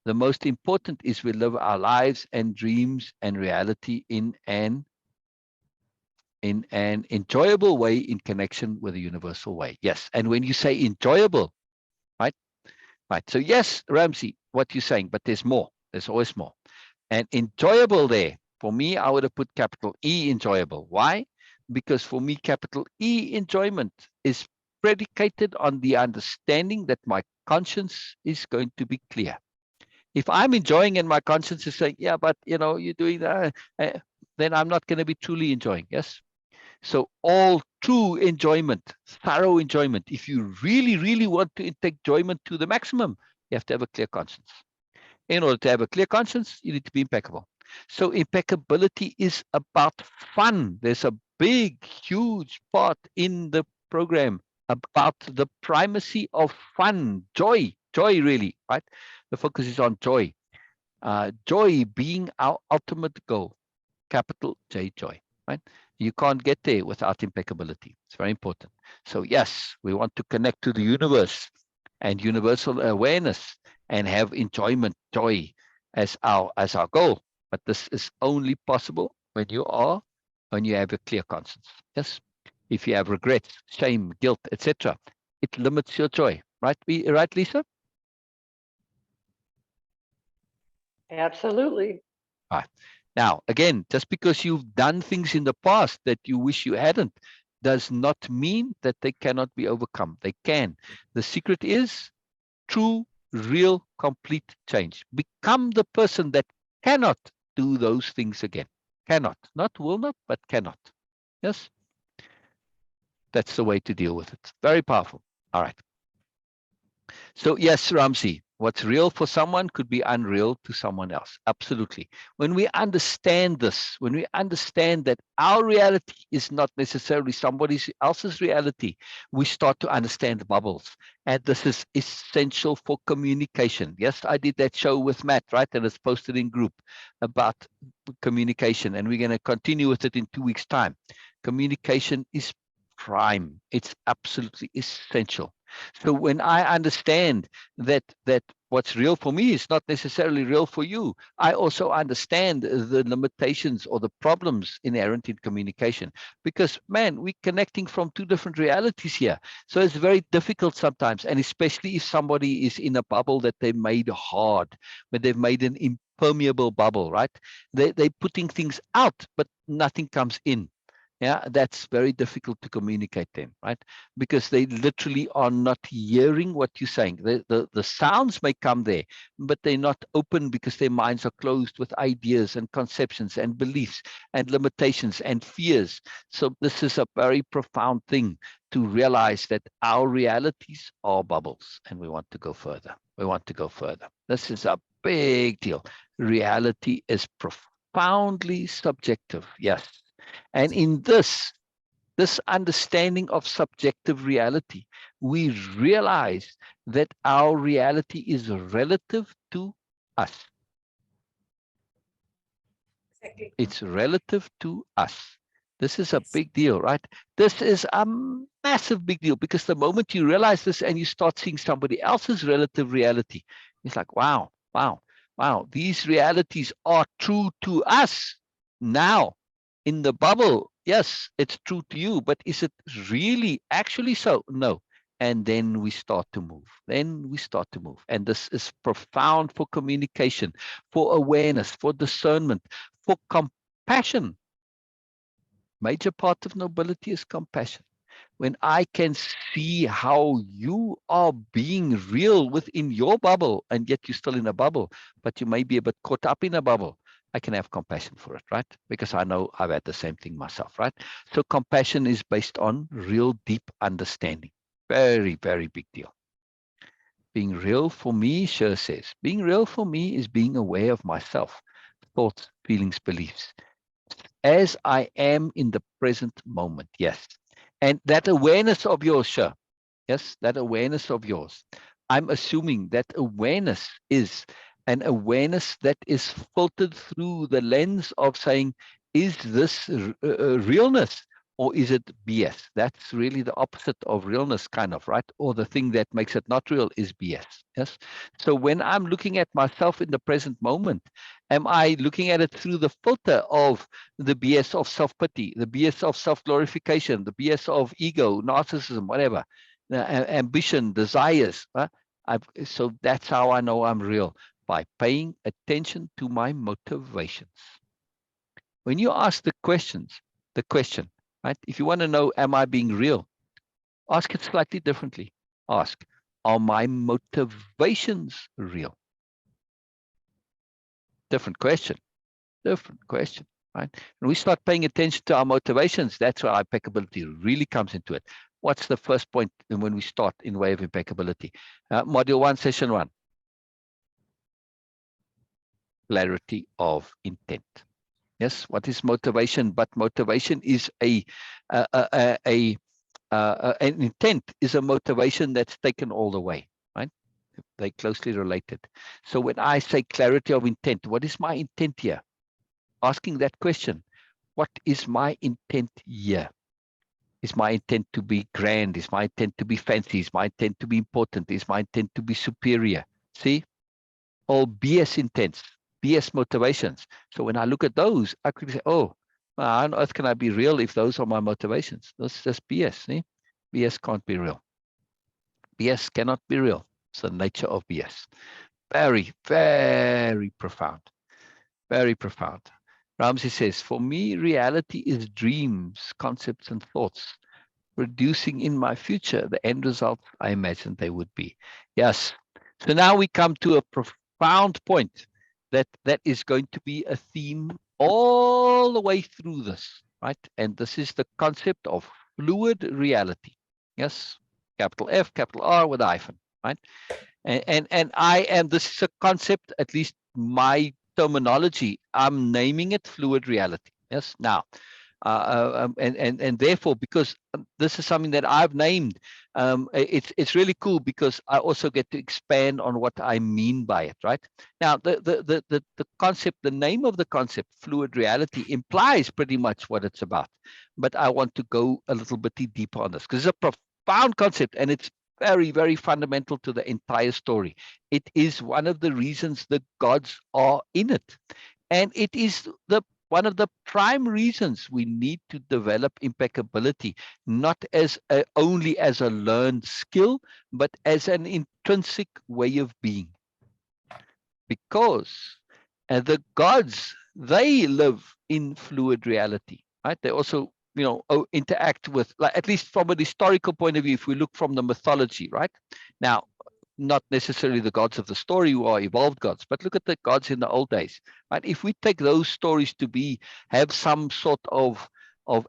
The most important is we live our lives and dreams and reality in an enjoyable way, in connection with a universal way. Yes. And when you say enjoyable, right? Right. So yes, Ramsey, what you're saying, but there's more. There's always more. And enjoyable there, for me, I would have put capital E, enjoyable. Why? Because for me, capital E, enjoyment, is predicated on the understanding that my conscience is going to be clear. If I'm enjoying and my conscience is saying, yeah, but you know, you're doing that, then I'm not going to be truly enjoying. Yes. So all true enjoyment, thorough enjoyment, if you really, really want to take enjoyment to the maximum, you have to have a clear conscience. In order to have a clear conscience, you need to be impeccable. So impeccability is about fun. There's a big, huge part in the program about the primacy of fun, joy really, right? The focus is on joy. Joy being our ultimate goal, capital J, joy, right? You can't get there without impeccability. It's very important. So yes, we want to connect to the universe and universal awareness and have enjoyment, joy as our goal. But this is only possible when you have a clear conscience. Yes. If you have regrets, shame, guilt, etc., it limits your joy. Right? Right, Lisa? Absolutely. Right. Now, again, just because you've done things in the past that you wish you hadn't, does not mean that they cannot be overcome. They can. The secret is true, real, complete change. Become the person that cannot do those things again. Cannot. Not will not, but cannot. Yes? That's the way to deal with it. Very powerful. All right. So yes, Ramsey, what's real for someone could be unreal to someone else. Absolutely. When we understand this, when we understand that our reality is not necessarily somebody else's reality, we start to understand bubbles. And this is essential for communication. Yes, I did that show with Matt, right? And it's posted in group about communication. And we're going to continue with it in 2 weeks' time. Communication is prime. It's absolutely essential. So when I understand that what's real for me is not necessarily real for you, I also understand the limitations or the problems inherent in communication. Because, man, we're connecting from two different realities here. So it's very difficult sometimes, and especially if somebody is in a bubble that they made hard, when they've made an impermeable bubble, right? They're putting things out, but nothing comes in. Yeah, that's very difficult to communicate them, right? Because they literally are not hearing what you're saying. The sounds may come there, but they're not open because their minds are closed with ideas and conceptions and beliefs and limitations and fears. So this is a very profound thing to realize that our realities are bubbles, and we want to go further. We want to go further. This is a big deal. Reality is profoundly subjective, yes. And in this understanding of subjective reality, we realize that our reality is relative to us. Exactly. It's relative to us. This is a Yes. big deal, right? This is a massive big deal, because the moment you realize this and you start seeing somebody else's relative reality, it's like, wow, wow, wow, these realities are true to us now. In the bubble, yes, it's true to you, but is it really actually so? No. And then we start to move. Then we start to move. And this is profound for communication, for awareness, for discernment, for compassion. Major part of nobility is compassion. When I can see how you are being real within your bubble, and yet you're still in a bubble, but you may be a bit caught up in a bubble, I can have compassion for it, right? Because I know I've had the same thing myself, right? So compassion is based on real deep understanding. Very, very big deal. Being real for me, Sher says, being real for me is being aware of myself, thoughts, feelings, beliefs, as I am in the present moment. Yes. And that awareness of yours, Sher, yes, that awareness of yours, I'm assuming that awareness is an awareness that is filtered through the lens of saying, is this realness, or is it BS? That's really the opposite of realness, kind of, right? Or the thing that makes it not real is BS. Yes. So when I'm looking at myself in the present moment, am I looking at it through the filter of the BS of self-pity, the BS of self-glorification, the BS of ego, narcissism, whatever, ambition, desires? So that's how I know I'm real, by paying attention to my motivations. When you ask the question, right? If you want to know, am I being real? Ask it slightly differently. Ask, are my motivations real? Different question, right? When we start paying attention to our motivations, that's where our impeccability really comes into it. What's the first point when we start in Way of Impeccability? Module 1, Session 1. Clarity of intent. Yes, what is motivation? But motivation is an intent is a motivation that's taken all the way, right? They're closely related. So when I say clarity of intent, what is my intent here? Asking that question, what is my intent here? Is my intent to be grand? Is my intent to be fancy? Is my intent to be important? Is my intent to be superior? See, all BS intents, BS motivations. So when I look at those, I could say, oh, well, how on earth can I be real if those are my motivations? That's just BS. See? BS can't be real. BS cannot be real. It's the nature of BS. Very, very profound. Very profound. Ramsey says, for me, reality is dreams, concepts, and thoughts, producing in my future the end result I imagined they would be. Yes. So now we come to a profound point that is going to be a theme all the way through this, right? And this is the concept of fluid reality. Yes. Capital F, capital R with a hyphen, right? And I am, this is a concept, at least my terminology, I'm naming it fluid reality. Yes. Now, and therefore, because this is something that I've named, it's really cool because I also get to expand on what I mean by it. Right now, the concept, the name of the concept, fluid reality, implies pretty much what it's about. But I want to go a little bit deeper on this because it's a profound concept and it's very, very fundamental to the entire story. It is one of the reasons the gods are in it. And it is one of the prime reasons we need to develop impeccability, not as only as a learned skill, but as an intrinsic way of being. Because the gods, they live in fluid reality, right? They also, interact with, like, at least from a historical point of view, if we look from the mythology, right? Now, not necessarily the gods of the story who are evolved gods, but look at the gods in the old days, right? If we take those stories to have some sort of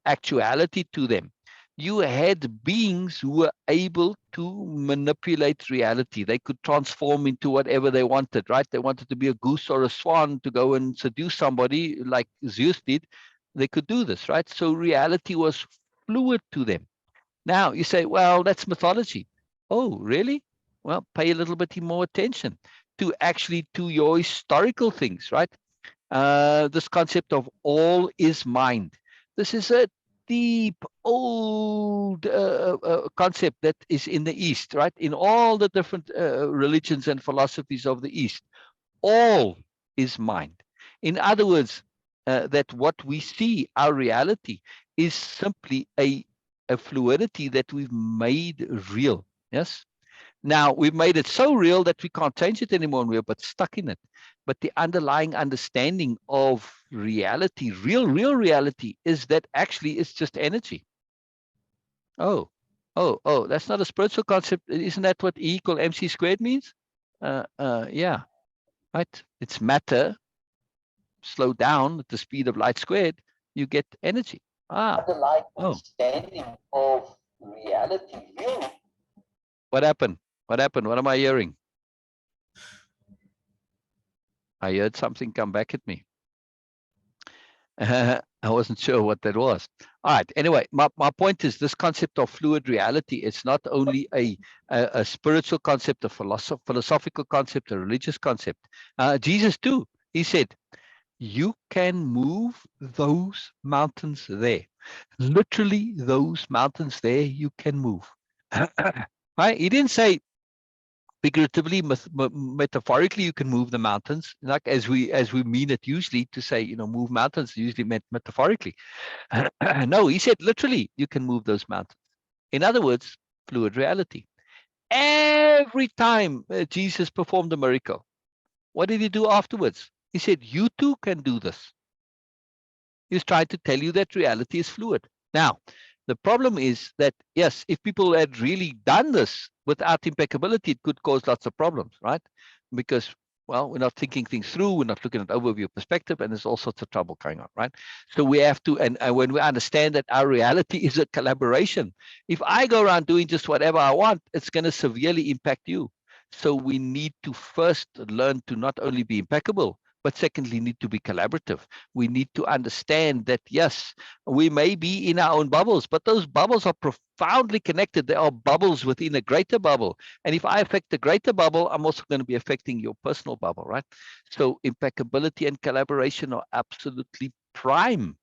actuality to them, you had beings who were able to manipulate reality. They could transform into whatever they wanted, right? They wanted to be a goose or a swan to go and seduce somebody like Zeus did. They could do this, right? So reality was fluid to them. Now you say, well, that's mythology. Oh, really? Well, pay a little bit more attention to your historical things, right? This concept of all is mind. This is a deep, old concept that is in the East, right? In all the different religions and philosophies of the East, all is mind. In other words, that what we see, our reality, is simply a fluidity that we've made real. Yes. Now, we've made it so real that we can't change it anymore and we're but stuck in it. But the underlying understanding of reality, real reality, is that actually it's just energy. Oh, that's not a spiritual concept. Isn't that what E equal MC squared means? Yeah, right. It's matter slowed down at the speed of light squared, you get energy. Underlying understanding of reality. What happened? What happened? What am I hearing? I heard something come back at me. I wasn't sure what that was. All right. Anyway, my point is this concept of fluid reality. It's not only a spiritual concept, a philosophical concept, a religious concept. Jesus too. He said, you can move those mountains there. Literally, those mountains there, you can move. Right? He didn't say figuratively, metaphorically, you can move the mountains, like as we mean it usually to say, move mountains, usually meant metaphorically. No, he said literally, you can move those mountains. In other words, fluid reality. Every time Jesus performed a miracle, what did he do afterwards? He said, you too can do this. He's trying to tell you that reality is fluid. Now, the problem is that, yes, if people had really done this without impeccability, it could cause lots of problems, right? Because, well, we're not thinking things through, we're not looking at overview perspective, and there's all sorts of trouble going on, right? So we have to, and when we understand that our reality is a collaboration, if I go around doing just whatever I want, it's going to severely impact you. So we need to first learn to not only be impeccable, but secondly, need to be collaborative. We need to understand that, yes, we may be in our own bubbles, but those bubbles are profoundly connected. They are bubbles within a greater bubble. And if I affect the greater bubble, I'm also going to be affecting your personal bubble, right? So impeccability and collaboration are absolutely prime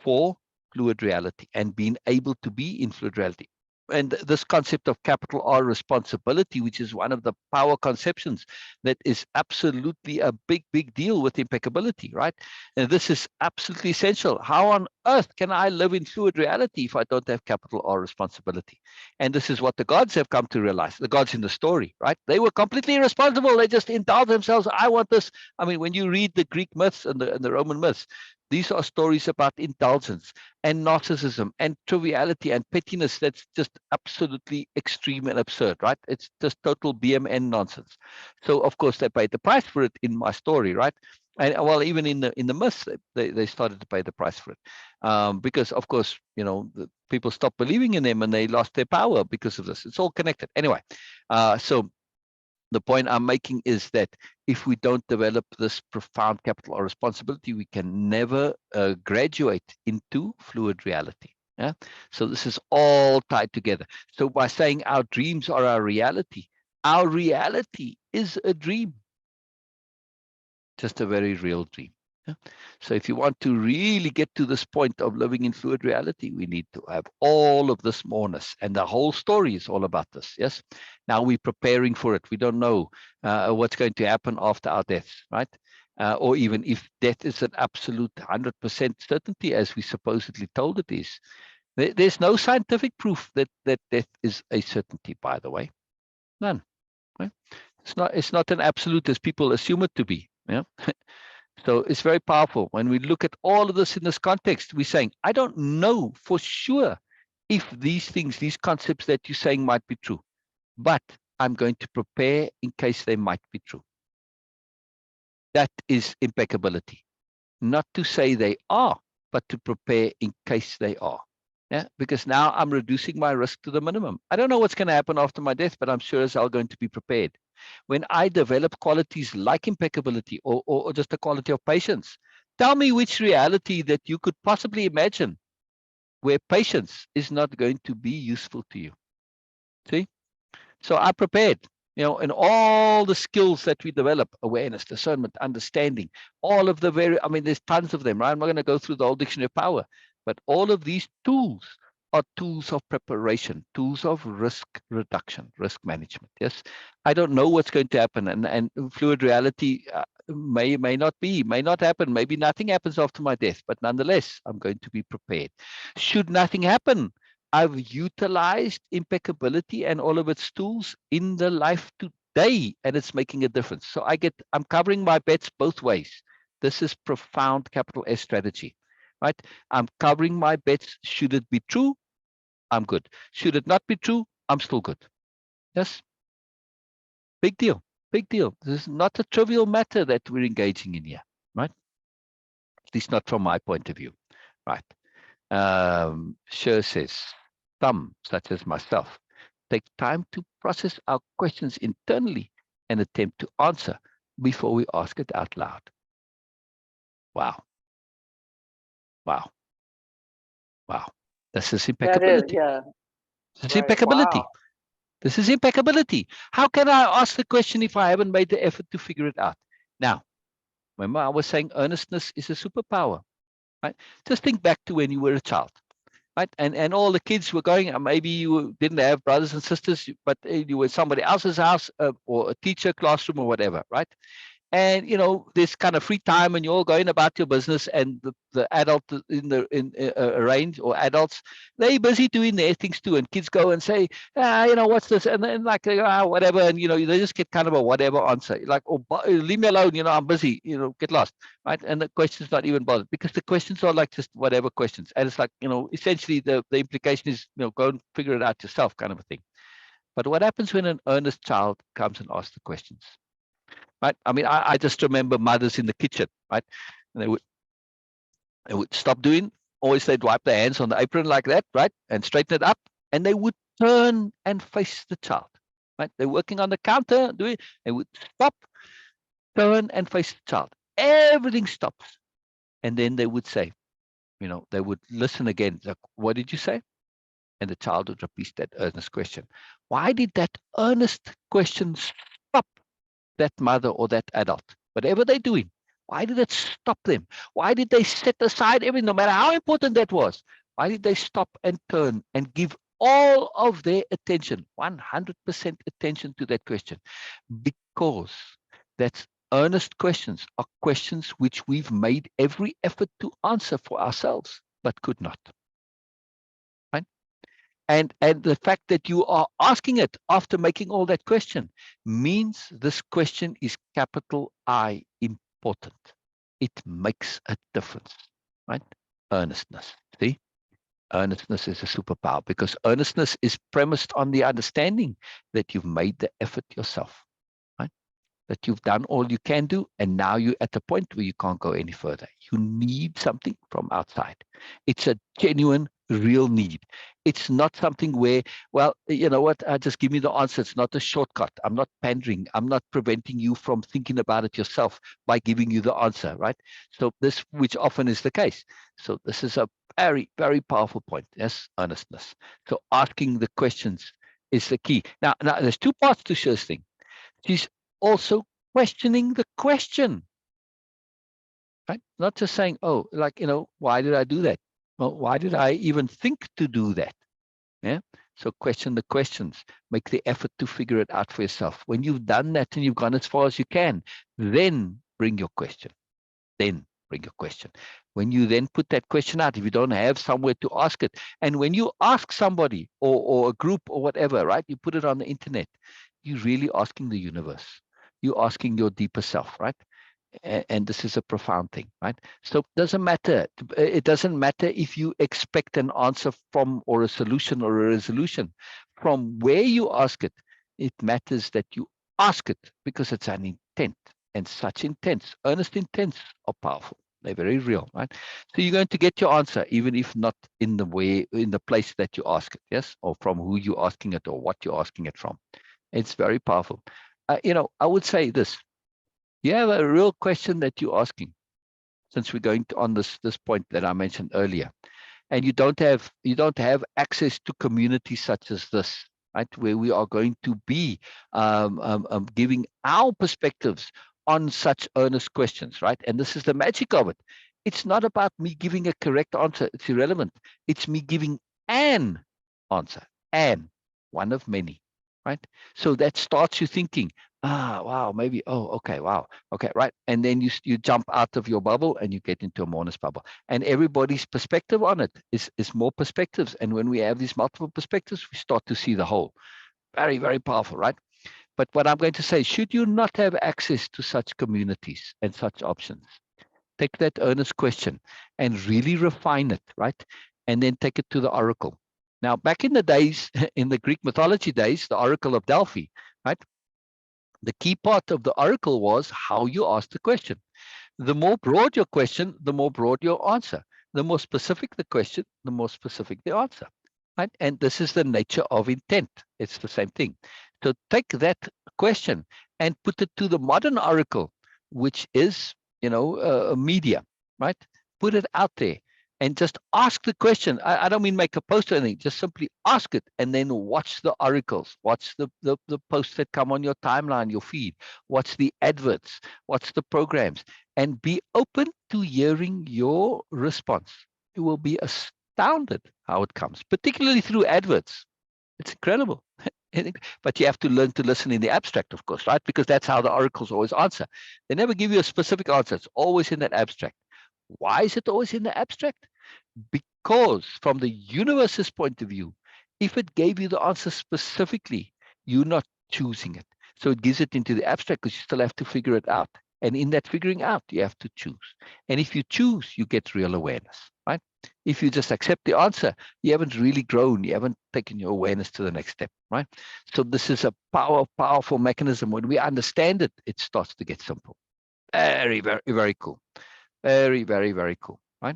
for fluid reality and being able to be in fluid reality. and this concept of capital R responsibility, which is one of the power conceptions that is absolutely a big, big deal with impeccability, right? And this is absolutely essential. How on earth can I live in fluid reality if I don't have capital R responsibility? And this is what the gods have come to realize, the gods in the story, right? They were completely irresponsible. They just indulged themselves. I want this. I mean, when you read the Greek myths and the Roman myths, these are stories about indulgence and narcissism and triviality and pettiness that's just absolutely extreme and absurd, right? It's just total BMN nonsense. So of course they paid the price for it in my story, right? And well, even in the myths, they started to pay the price for it, because of course, you know, the people stopped believing in them and they lost their power because of this. It's all connected. Anyway, so the point I'm making is that if we don't develop this profound capital or responsibility, we can never graduate into fluid reality. Yeah. So this is all tied together. So by saying our dreams are our reality is a dream, just a very real dream. Yeah? So if you want to really get to this point of living in fluid reality, we need to have all of this moreness, and the whole story is all about this. Yes. Now we're preparing for it. We don't know what's going to happen after our deaths, right? Or even if death is an absolute 100% certainty, as we supposedly told it is. There's no scientific proof that death is a certainty, by the way. None. Right? It's not an absolute as people assume it to be. Yeah. So it's very powerful. When we look at all of this in this context, we're saying, I don't know for sure if these things, these concepts that you're saying might be true, but I'm going to prepare in case they might be true. That is impeccability. Not to say they are, but to prepare in case they are. Yeah, because now I'm reducing my risk to the minimum. I don't know what's going to happen after my death, but I'm sure as hell going to be prepared. When I develop qualities like impeccability or just a quality of patience, tell me which reality that you could possibly imagine where patience is not going to be useful to you. See? So I prepared, you know, and all the skills that we develop, awareness, discernment, understanding, all of the I mean, there's tons of them, right? I'm not going to go through the whole dictionary of power, but all of these tools are tools of preparation, tools of risk reduction, risk management. Yes. I don't know what's going to happen, and fluid reality may not happen. Maybe nothing happens after my death, but nonetheless, I'm going to be prepared. Should nothing happen, I've utilized impeccability and all of its tools in the life today, and it's making a difference. So I'm covering my bets both ways. This is profound capital S strategy, right? I'm covering my bets. Should it be true, I'm good. Should it not be true, I'm still good. Yes. Big deal. Big deal. This is not a trivial matter that we're engaging in here, right? At least not from my point of view, right? Sher says, some, such as myself, take time to process our questions internally and attempt to answer before we ask it out loud. Wow. Wow. Wow. This is impeccability. That is, yeah. This is Right. impeccability. Wow. This is impeccability. How can I ask the question if I haven't made the effort to figure it out? Now, remember I was saying earnestness is a superpower, right? Just think back to when you were a child. Right, and all the kids were going. Maybe you didn't have brothers and sisters, but you were somebody else's house or a teacher classroom or whatever, right? And you know, this kind of free time, and you're all going about your business, and the adult in range or adults, they're busy doing their things too. And kids go and say, you know, what's this? And then like, whatever, and you know, they just get kind of a whatever answer, like, oh, leave me alone, you know, I'm busy, you know, get lost, right? And the question's not even bothered because the questions are like just whatever questions, and it's like, you know, essentially the implication is, you know, go and figure it out yourself, kind of a thing. But what happens when an earnest child comes and asks the questions? Right? I mean, I just remember mothers in the kitchen, right? And they would stop doing, always they'd wipe their hands on the apron like that, right? And straighten it up. And they would turn and face the child, right? They're working on the counter, they would stop, turn and face the child. Everything stops. And then they would say, you know, they would listen again. Like, what did you say? And the child would repeat that earnest question. Why did that earnest question stop that mother or that adult, whatever they're doing? Why did it stop them? Why did they set aside everything, no matter how important that was? Why did they stop and turn and give all of their attention, 100% attention to that question, because that's earnest questions are questions which we've made every effort to answer for ourselves, but could not. Right? And the fact that you are asking it after making all that question means this question is capital I important. It makes a difference, right? Earnestness. See? Earnestness is a superpower because earnestness is premised on the understanding that you've made the effort yourself, right? That you've done all you can do, and now you're at the point where you can't go any further. You need something from outside. It's a genuine, real need. It's not something where, well, you know what, just give me the answer. It's not a shortcut. I'm not pandering. I'm not preventing you from thinking about it yourself by giving you the answer, right? So this, which often is the case. So this is a very, very powerful point. Yes, earnestness. So asking the questions is the key. Now there's two parts to Shir's thing. She's also questioning the question, right? Not just saying, oh, like, why did I do that? Well, why did I even think to do that? Yeah. So question the questions, make the effort to figure it out for yourself. When you've done that and you've gone as far as you can, then bring your question. Then bring your question. When you then put that question out, if you don't have somewhere to ask it, and when you ask somebody or a group or whatever, right, you put it on the internet, you're really asking the universe. You're asking your deeper self, right? And this is a profound thing, right? So it doesn't matter. It doesn't matter if you expect an answer from, or a solution or a resolution from where you ask it. It matters that you ask it because it's an intent, and such intents, earnest intents, are powerful. They're very real, right? So you're going to get your answer, even if not in the way, in the place that you ask it, yes, or from who you're asking it or what you're asking it from. It's very powerful. I would say this. You have a real question that you're asking, since we're going to, on this point that I mentioned earlier, and you don't have access to communities such as this, right, where we are going to be giving our perspectives on such earnest questions, right? And this is the magic of it. It's not about me giving a correct answer. It's irrelevant. It's me giving an answer, and one of many, right? So that starts you thinking, wow, maybe, oh, okay, wow, okay, right. And then you jump out of your bubble and you get into a Moreness bubble. And everybody's perspective on it is more perspectives. And when we have these multiple perspectives, we start to see the whole. Very, very powerful, right? But what I'm going to say, should you not have access to such communities and such options, take that earnest question and really refine it, right? And then take it to the oracle. Now, back in the days, in the Greek mythology days, the Oracle of Delphi, right? The key part of the oracle was how you ask the question. The more broad your question, the more broad your answer. The more specific the question, the more specific the answer. Right? And this is the nature of intent. It's the same thing. So take that question and put it to the modern oracle, which is, a media, right? Put it out there and just ask the question. I don't mean make a post or anything, just simply ask it and then watch the oracles, watch the posts that come on your timeline, your feed, watch the adverts, watch the programs, and be open to hearing your response. You will be astounded how it comes, particularly through adverts. It's incredible. But you have to learn to listen in the abstract, of course, right? Because that's how the oracles always answer. They never give you a specific answer. It's always in that abstract. Why is it always in the abstract? Because from the universe's point of view, if it gave you the answer specifically, you're not choosing it. So it gives it into the abstract because you still have to figure it out. And in that figuring out, you have to choose. And if you choose, you get real awareness, right? If you just accept the answer, you haven't really grown. You haven't taken your awareness to the next step, right? So this is a powerful mechanism. When we understand it, it starts to get simple. Very, very, very cool. Very, very, very cool, right?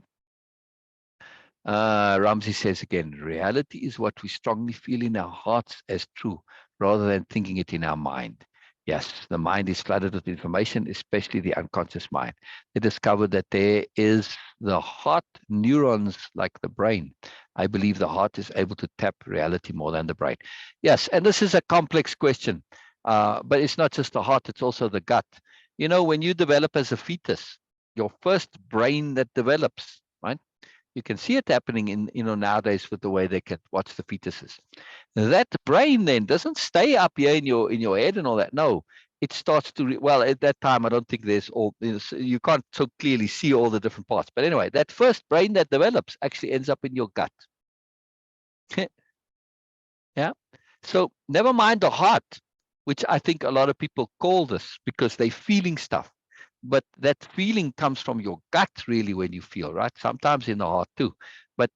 Ramsey says again, reality is what we strongly feel in our hearts as true, rather than thinking it in our mind. Yes, the mind is flooded with information, especially the unconscious mind. They discovered that there is the heart neurons like the brain. I believe the heart is able to tap reality more than the brain. Yes, and this is a complex question, but it's not just the heart, it's also the gut. When you develop as a fetus, your first brain that develops, right? You can see it happening in, nowadays with the way they can watch the fetuses. That brain then doesn't stay up here in your head and all that. No, it starts to, well, at that time, I don't think there's all, you can't so clearly see all the different parts. But anyway, that first brain that develops actually ends up in your gut. Yeah. So never mind the heart, which I think a lot of people call this because they're feeling stuff. But that feeling comes from your gut, really, when you feel, right? Sometimes in the heart too. But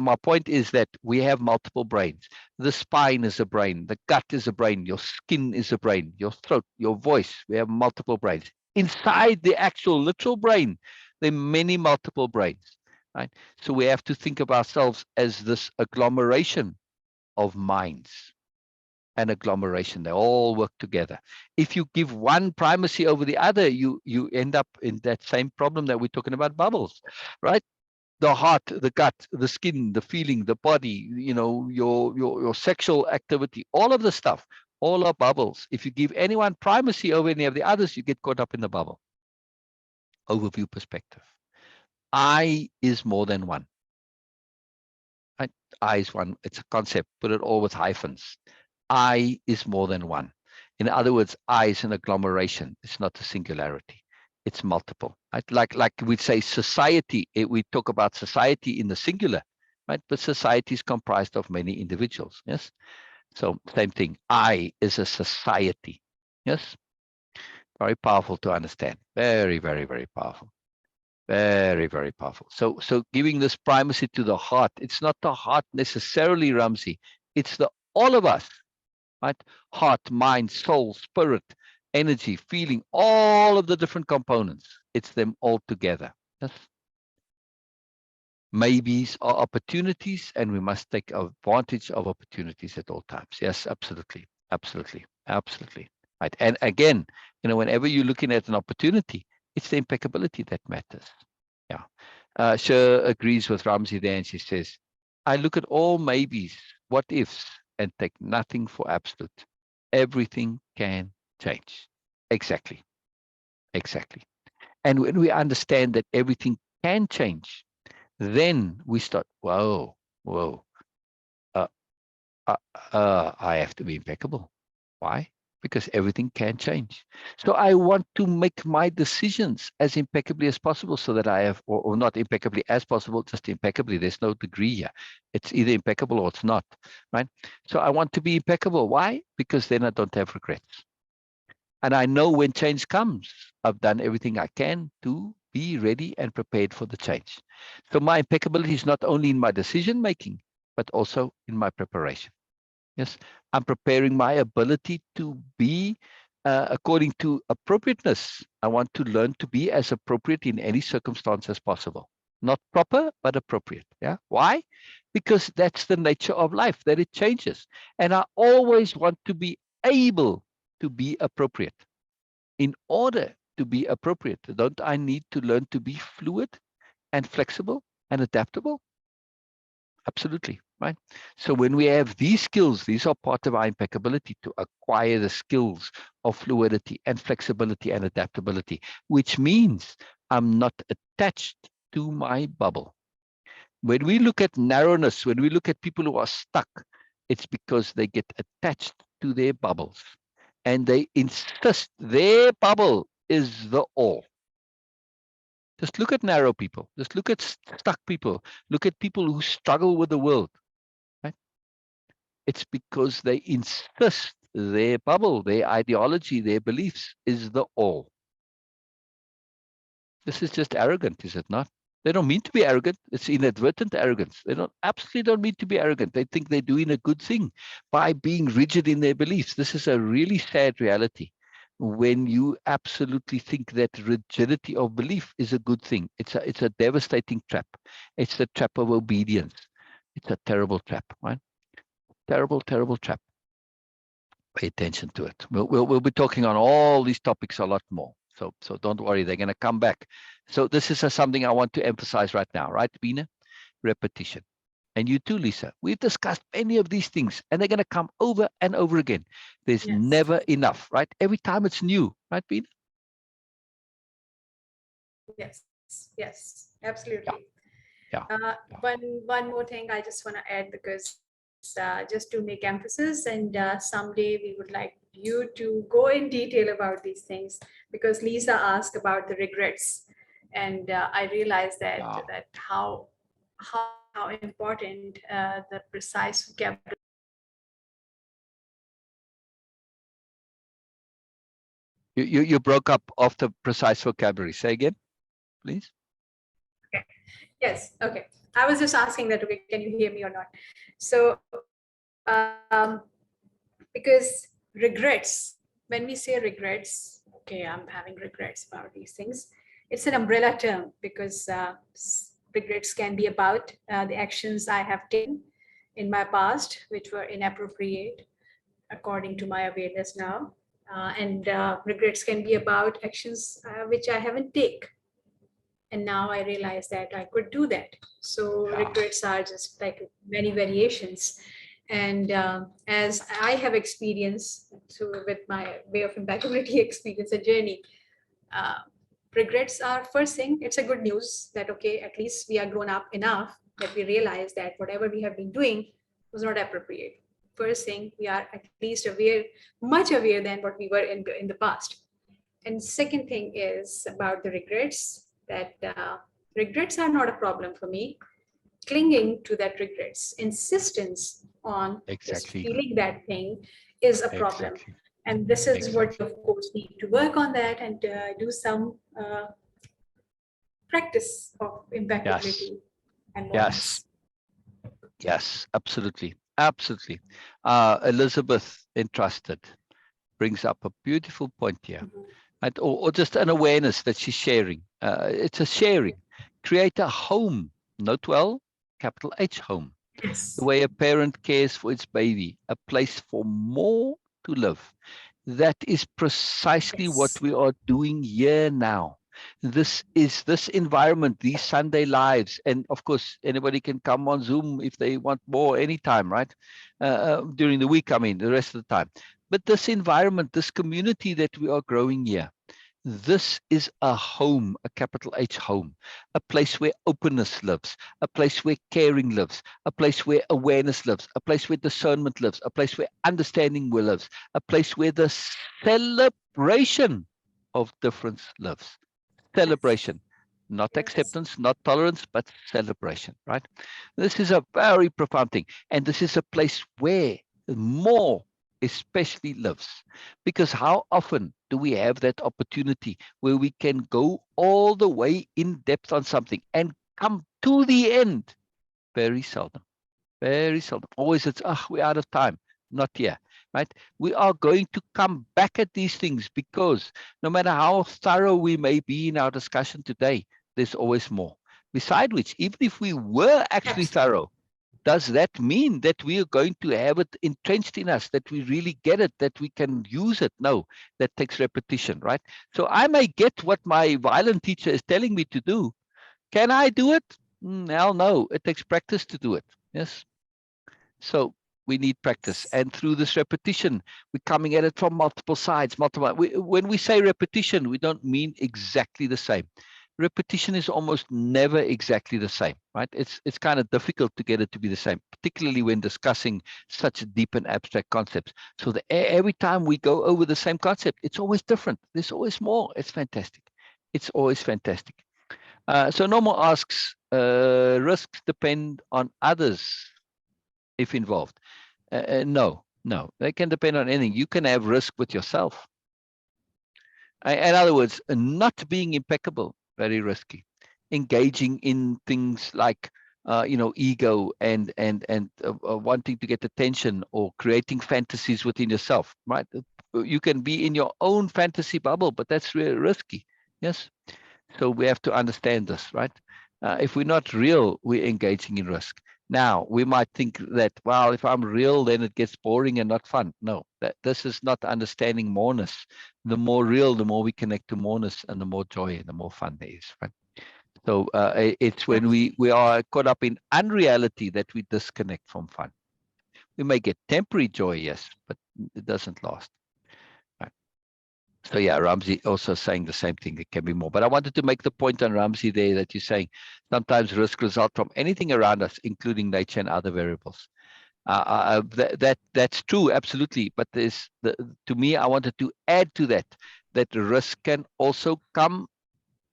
my point is that we have multiple brains. The spine is a brain. The gut is a brain. Your skin is a brain. Your throat, your voice. We have multiple brains. Inside the actual literal brain, there are many multiple brains, right? So we have to think of ourselves as this agglomeration of minds. An agglomeration. They all work together. If you give one primacy over the other, you end up in that same problem that we're talking about bubbles, right? The heart, the gut, the skin, the feeling, the body, your sexual activity, all of the stuff, all are bubbles. If you give anyone primacy over any of the others, you get caught up in the bubble. Overview perspective. I is more than one. Right? I is one. It's a concept. Put it all with hyphens. I is more than one. In other words, I is an agglomeration. It's not a singularity. It's multiple. Right? Like we'd say society. We talk about society in the singular, right? But society is comprised of many individuals. Yes. So same thing. I is a society. Yes. Very powerful to understand. Very, very, very powerful. Very, very powerful. So giving this primacy to the heart. It's not the heart necessarily, Ramzi. It's the all of us. Right? Heart, mind, soul, spirit, energy, feeling, all of the different components. It's them all together. Yes. Maybes are opportunities, and we must take advantage of opportunities at all times. Yes, absolutely. Absolutely. Absolutely. Right. And again, whenever you're looking at an opportunity, it's the impeccability that matters. Yeah. She agrees with Ramzi there, and she says, I look at all maybes, what ifs, and take nothing for absolute. Everything can change. Exactly. Exactly. And when we understand that everything can change, then we start, whoa, uh, I have to be impeccable. Why? Because everything can change. So I want to make my decisions as impeccably as possible so that I have, or not impeccably as possible, just impeccably. There's no degree here. It's either impeccable or it's not, right? So I want to be impeccable. Why? Because then I don't have regrets. And I know when change comes, I've done everything I can to be ready and prepared for the change. So my impeccability is not only in my decision making, but also in my preparation. Yes, I'm preparing my ability to be according to appropriateness. I want to learn to be as appropriate in any circumstance as possible. Not proper, but appropriate. Yeah. Why? Because that's the nature of life, that it changes. And I always want to be able to be appropriate. In order to be appropriate, don't I need to learn to be fluid and flexible and adaptable? Absolutely, right? So when we have these skills, these are part of our impeccability, to acquire the skills of fluidity and flexibility and adaptability, which means I'm not attached to my bubble. When we look at narrowness, when we look at people who are stuck, it's because they get attached to their bubbles and they insist their bubble is the all. Just look at narrow people. Just look at stuck people. Look at people who struggle with the world. Right? It's because they insist their bubble, their ideology, their beliefs is the all. This is just arrogant, is it not? They don't mean to be arrogant. It's inadvertent arrogance. They absolutely don't mean to be arrogant. They think they're doing a good thing by being rigid in their beliefs. This is a really sad reality. When you absolutely think that rigidity of belief is a good thing, it's a devastating trap. It's the trap of obedience. It's a terrible trap, right? Terrible, terrible trap. Pay attention to it. We'll be talking on all these topics a lot more. So don't worry, they're going to come back. So this is something I want to emphasize right now, right, Bina? Repetition. And you too, Lisa. We've discussed many of these things, and they're going to come over and over again. There's never enough, right? Every time it's new, right, Bina? Yes, absolutely. Yeah. Yeah. One more thing I just want to add, because just to make emphasis, and someday we would like you to go in detail about these things, because Lisa asked about the regrets, and I realized that Yeah. how important the precise vocabulary. You broke up off the precise vocabulary. Say again, please. Okay. Yes. Okay. I was just asking that. Okay, can you hear me or not? So, because regrets, when we say regrets, okay, I'm having regrets about these things. It's an umbrella term, because regrets can be about the actions I have taken in my past, which were inappropriate according to my awareness now. And regrets can be about actions which I haven't taken, and now I realize that I could do that. So Yeah. regrets are just like many variations. And as I have experienced through with my way of impeccability experience a journey, uh, regrets are first thing. It's a good news that okay, at least we are grown up enough that we realize that whatever we have been doing was not appropriate. First thing, we are at least aware, much aware than what we were in the past. And second thing is about the regrets, that regrets are not a problem for me. Clinging to that regrets, insistence on just Exactly. feeling that thing is a problem. Exactly. And this is what you, Exactly. of course, need to work on that and do some practice of Yes. impeccability and Yes. moreness. Yes. Absolutely. Absolutely. Elizabeth Entrusted brings up a beautiful point here. Mhm. Right? Or just an awareness that she's sharing. It's a sharing. Create a home. Note well, capital H, home. The Yes. way a parent cares for its baby, a place for more to live. That is precisely what Yes. we are doing here now. This is this environment, these Sunday lives, and of course, anybody can come on Zoom if they want more anytime, right? During the week, I mean, the rest of the time. But this environment, this community that we are growing here, this is a home, a capital H home, a place where openness lives, a place where caring lives, a place where awareness lives, a place where discernment lives, a place where understanding lives, a place where the celebration of difference lives. Yes. Celebration, not Yes. acceptance, not tolerance, but celebration, right? This is a very profound thing. And this is a place where more especially lives. Because how often do we have that opportunity where we can go all the way in depth on something and come to the end? Very seldom. Very seldom. Always it's, we're out of time. Not here, right? We are going to come back at these things because no matter how thorough we may be in our discussion today, there's always more. Beside which, even if we were actually Absolutely. thorough, does that mean that we are going to have it entrenched in us, that we really get it, that we can use it? No, that takes repetition, right? So I may get what my violin teacher is telling me to do. Can I do it? Hell no. It takes practice to do it. Yes. So we need practice. And through this repetition, we're coming at it from multiple sides. When we say repetition, we don't mean exactly the same. Repetition is almost never exactly the same, right? It's kind of difficult to get it to be the same, particularly when discussing such deep and abstract concepts. So every time we go over the same concept, it's always different. There's always more. It's fantastic. It's always fantastic. So Normal asks, risks depend on others if involved. No, no, they can depend on anything. You can have risk with yourself. In other words, not being impeccable, very risky. Engaging in things like, ego and wanting to get attention or creating fantasies within yourself, right? You can be in your own fantasy bubble, but that's really risky. Yes. So we have to understand this, right? If we're not real, we're engaging in risk. Now, we might think that, well, if I'm real, then it gets boring and not fun. No, this is not understanding moreness. The more real, the more we connect to moreness and the more joy and the more fun there is, right? So it's when we are caught up in unreality that we disconnect from fun. We may get temporary joy, yes, but it doesn't last. Right. So yeah, Ramsey also saying the same thing. It can be more. But I wanted to make the point on Ramsey there that you're saying sometimes risk result from anything around us, including nature and other variables. That's true, absolutely. But to me, I wanted to add to that risk can also come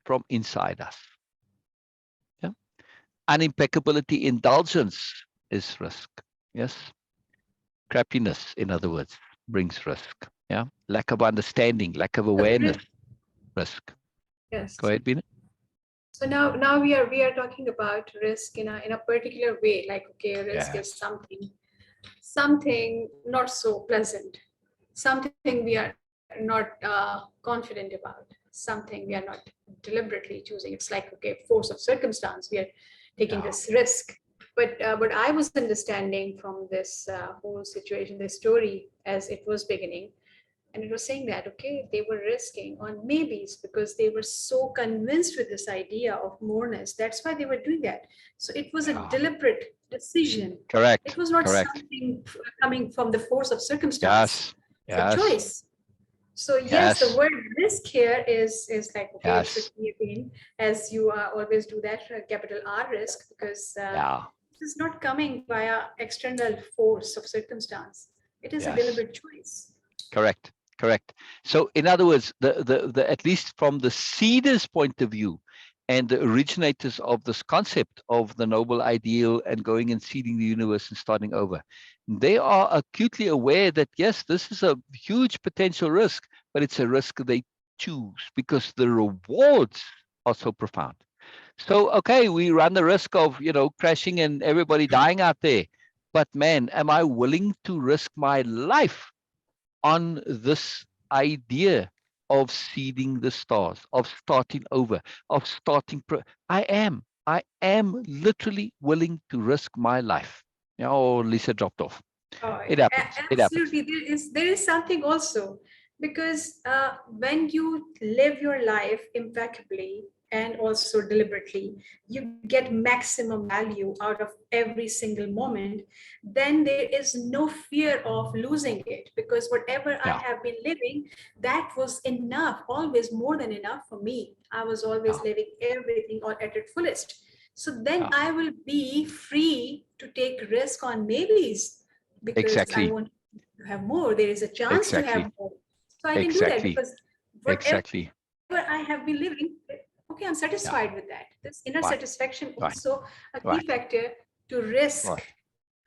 from inside us. Yeah, unimpeccability, indulgence is risk. Yes, crappiness, in other words, brings risk. Yeah, lack of understanding, lack of awareness, risk. Yes. Go ahead, Bina. So now we are talking about risk in a particular way. Like, okay, risk is something not so pleasant, something we are not confident about, something we are not deliberately choosing. It's like, okay, force of circumstance, we are taking this risk. But what I was understanding from this whole situation, this story as it was beginning, and it was saying that, okay, they were risking on maybes because they were so convinced with this idea of moreness. That's why they were doing that. So it was a deliberate decision. Correct. It was not Correct. something coming from the force of circumstance. Yes. It's a choice. So yes, the word risk here is like, okay, it should be again, as you always do that, capital R risk, because this is not coming via external force of circumstance. It is a deliberate choice. Correct. So in other words, the at least from the seeders' point of view and the originators of this concept of the noble ideal and going and seeding the universe and starting over, they are acutely aware that yes, this is a huge potential risk, but it's a risk they choose because the rewards are so profound. So okay, we run the risk of crashing and everybody dying out there, but man, am I willing to risk my life on this idea of seeding the stars, of starting over, of starting? I am literally willing to risk my life. Oh, Lisa dropped off. It happens. Absolutely. There is something also, because when you live your life impeccably and also deliberately, you get maximum value out of every single moment. Then there is no fear of losing it, because whatever I have been living, that was enough, always more than enough for me. I was always living everything at its fullest. So then I will be free to take risk on maybes, because I want to have more. There is a chance to have more. So I can do that, because whatever I have been living, okay, I'm satisfied with that. This inner satisfaction also a key factor to risk,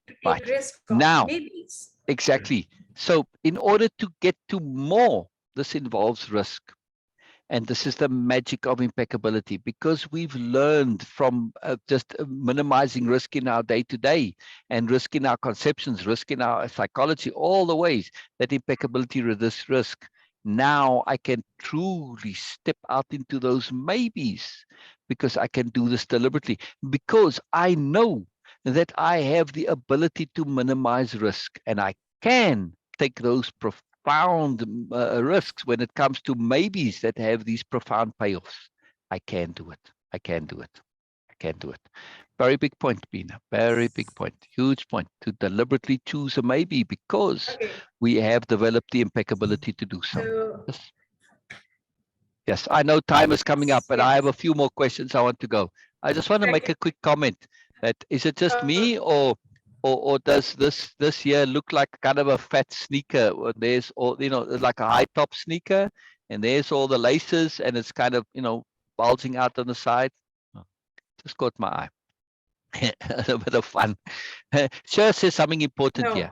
to take risk of Now, maybes. exactly. So in order to get to more, this involves risk. And this is the magic of impeccability, because we've learned from just minimizing risk in our day-to-day and risk in our conceptions, risk in our psychology, all the ways that impeccability resists risk. Now I can truly step out into those maybes, because I can do this deliberately, because I know that I have the ability to minimize risk, and I can take those profound risks when it comes to maybes that have these profound payoffs. I can do it. I can do it. I can do it. Very big point, Bina. Very big point. Huge point, to deliberately choose a maybe, because we have developed the impeccability to do so. Yes, I know time is coming up, but I have a few more questions I want to go. I just want to make a quick comment. That is it just me, or does this here look like kind of a fat sneaker? There's all, like a high top sneaker, and there's all the laces, and it's kind of bulging out on the side. Just caught my eye. A bit of fun. Sure says something important here.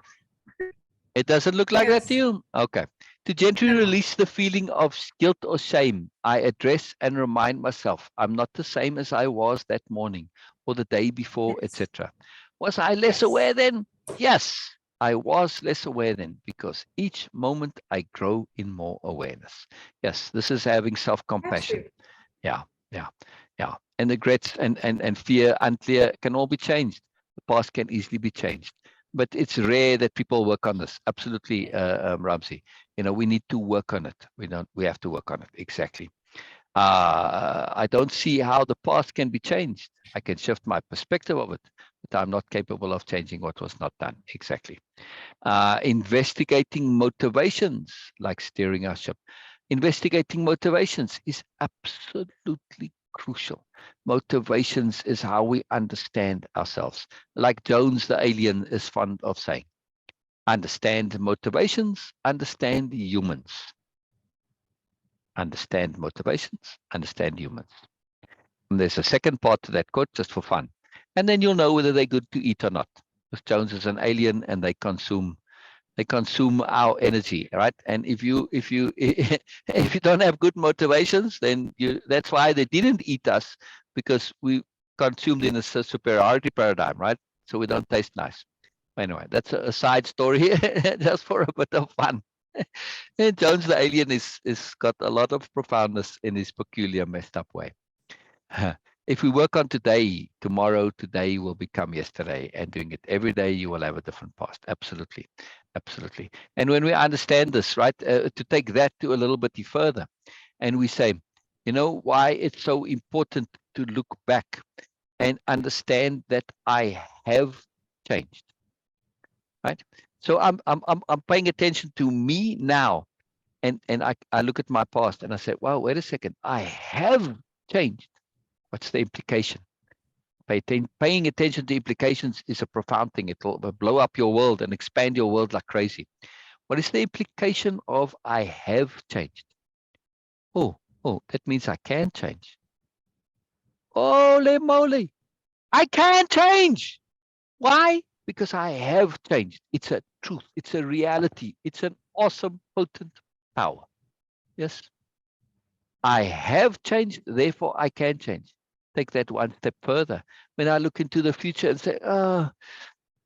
It doesn't look like that to you? Okay. To gently release the feeling of guilt or shame, I address and remind myself I'm not the same as I was that morning or the day before, etc. Was I less aware then? Yes, I was less aware then, because each moment I grow in more awareness. Yes, this is having self-compassion. Yeah. And regrets and fear, unclear, can all be changed. The past can easily be changed. But it's rare that people work on this. Absolutely, Ramsey. We need to work on it. We have to work on it. Exactly. I don't see how the past can be changed. I can shift my perspective of it, but I'm not capable of changing what was not done. Exactly. Investigating motivations, like steering our ship. Investigating motivations is absolutely crucial. Motivations is how we understand ourselves. Like Jones the alien is fond of saying, understand motivations, understand humans. Understand motivations, understand humans. And there's a second part to that quote just for fun. And then you'll know whether they're good to eat or not. Because Jones is an alien and they consume our energy, right? And if you if you don't have good motivations, then that's why they didn't eat us, because we consumed in a superiority paradigm, right? So we don't taste nice. Anyway, that's a side story, just for a bit of fun. And Jones the alien is got a lot of profoundness in his peculiar, messed up way. If we work on today, tomorrow, today will become yesterday, and doing it every day, you will have a different past. Absolutely, absolutely. And when we understand this, right, to take that to a little bit further, and we say, you know, why it's so important to look back and understand that I have changed, right? So I'm paying attention to me now, and I look at my past and I say, wow, wait a second, I have changed. What's the implication? Paying attention to implications is a profound thing. It'll blow up your world and expand your world like crazy. What is the implication of I have changed? Oh, that means I can change. Holy moly, I can change. Why? Because I have changed. It's a truth. It's a reality. It's an awesome, potent power. Yes. I have changed, therefore I can change. Take that one step further. When I look into the future and say,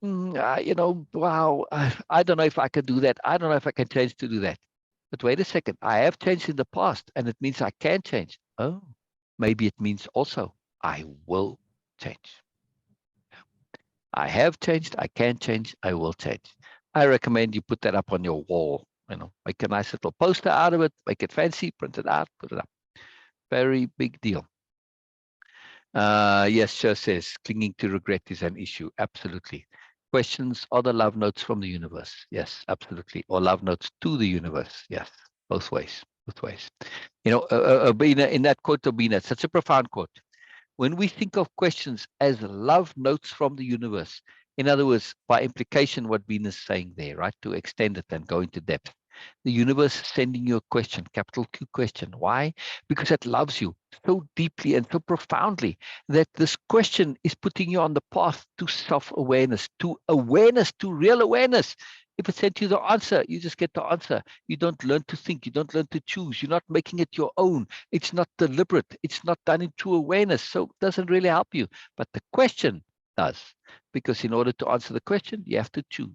you know, wow, I don't know if I can do that. I don't know if I can change to do that. But wait a second, I have changed in the past, and it means I can change. Oh, maybe it means also I will change. I have changed, I can change, I will change. I recommend you put that up on your wall. You know, make a nice little poster out of it, make it fancy, print it out, put it up. Very big deal. Yes, sure says clinging to regret is an issue. Absolutely. Questions are the love notes from the universe. Yes, absolutely. Or love notes to the universe. Yes, both ways. Both ways. You know, Bina, in that quote of Bina, it's such a profound quote. When we think of questions as love notes from the universe, in other words, by implication, what Bina is saying there, right? To extend it and go into depth. The universe is sending you a question, capital Q question. Why? Because it loves you so deeply and so profoundly that this question is putting you on the path to self-awareness, to awareness, to real awareness. If it sent you the answer, you just get the answer. You don't learn to think. You don't learn to choose. You're not making it your own. It's not deliberate. It's not done in true awareness. So it doesn't really help you. But the question does. Because in order to answer the question, you have to choose.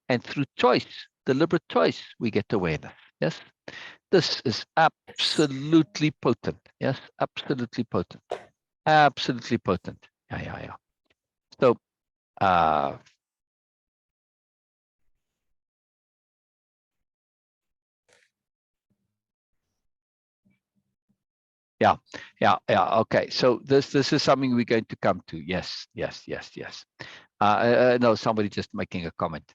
And through choice, deliberate choice, we get awareness. Yes. This is absolutely potent. Yes. Absolutely potent. Absolutely potent. Yeah. So, yeah. Okay. So this is something we're going to come to. Yes. No, somebody just making a comment.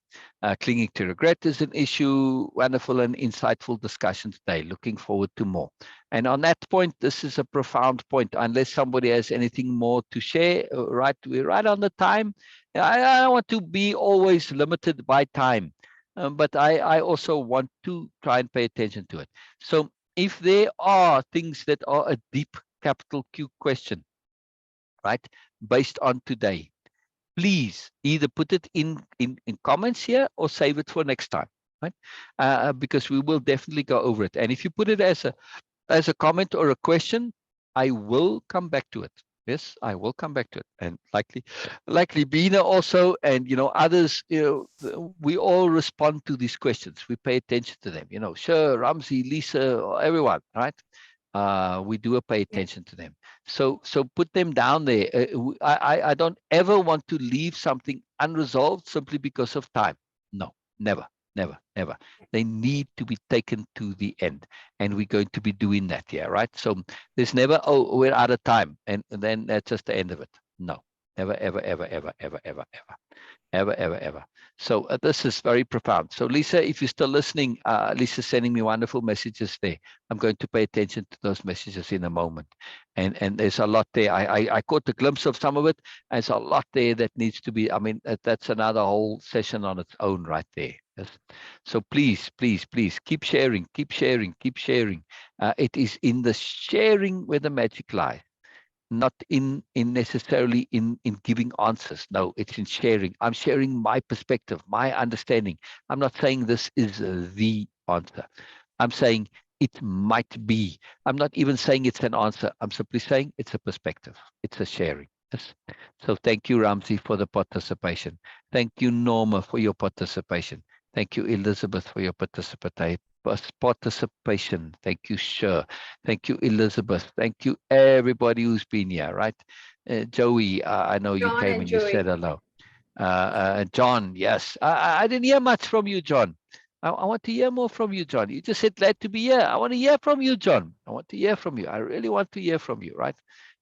Clinging to regret is an issue. Wonderful and insightful discussion today. Looking forward to more. And on that point, this is a profound point. Unless somebody has anything more to share, right? We're right on the time. I don't want to be always limited by time, but I also want to try and pay attention to it. So if there are things that are a deep capital Q question, right, based on today, please either put it in comments here or save it for next time, right? Because we will definitely go over it. And if you put it as a comment or a question, I will come back to it. Yes, I will come back to it. And likely Bina also, and others, we all respond to these questions. We pay attention to them. Sure, Ramsey, Lisa, everyone, right? We do pay attention to them. So put them down there. I don't ever want to leave something unresolved simply because of time. No, never. They need to be taken to the end, and we're going to be doing that here, right? So there's never, oh, we're out of time, and then that's just the end of it. No, Ever, ever, ever, ever, ever, ever, ever. Ever, ever, ever. So this is very profound. So Lisa, if you're still listening, Lisa's sending me wonderful messages there. I'm going to pay attention to those messages in a moment. And there's a lot there. I caught a glimpse of some of it. There's a lot there that needs to be, I mean, that's another whole session on its own right there. Yes. So please, please, please keep sharing, keep sharing, keep sharing. It is in the sharing where the magic lies. Not in necessarily in giving answers. No, it's in sharing. I'm sharing my perspective, my understanding. I'm not saying this is the answer. I'm saying it might be. I'm not even saying it's an answer. I'm simply saying it's a perspective. It's a sharing. Yes. So thank you, Ramsey, for the participation. Thank you, Norma, for your participation. Thank you, Elizabeth, for your participation. Thank you, Sher. Thank you, Elizabeth. Thank you, everybody who's been here, right? Joey, I know you John came and and you said Joey. hello. John, yes. I didn't hear much from you, John. I want to hear more from you, John. You just said glad to be here. I want to hear from you, John. I want to hear from you. I really want to hear from you, right?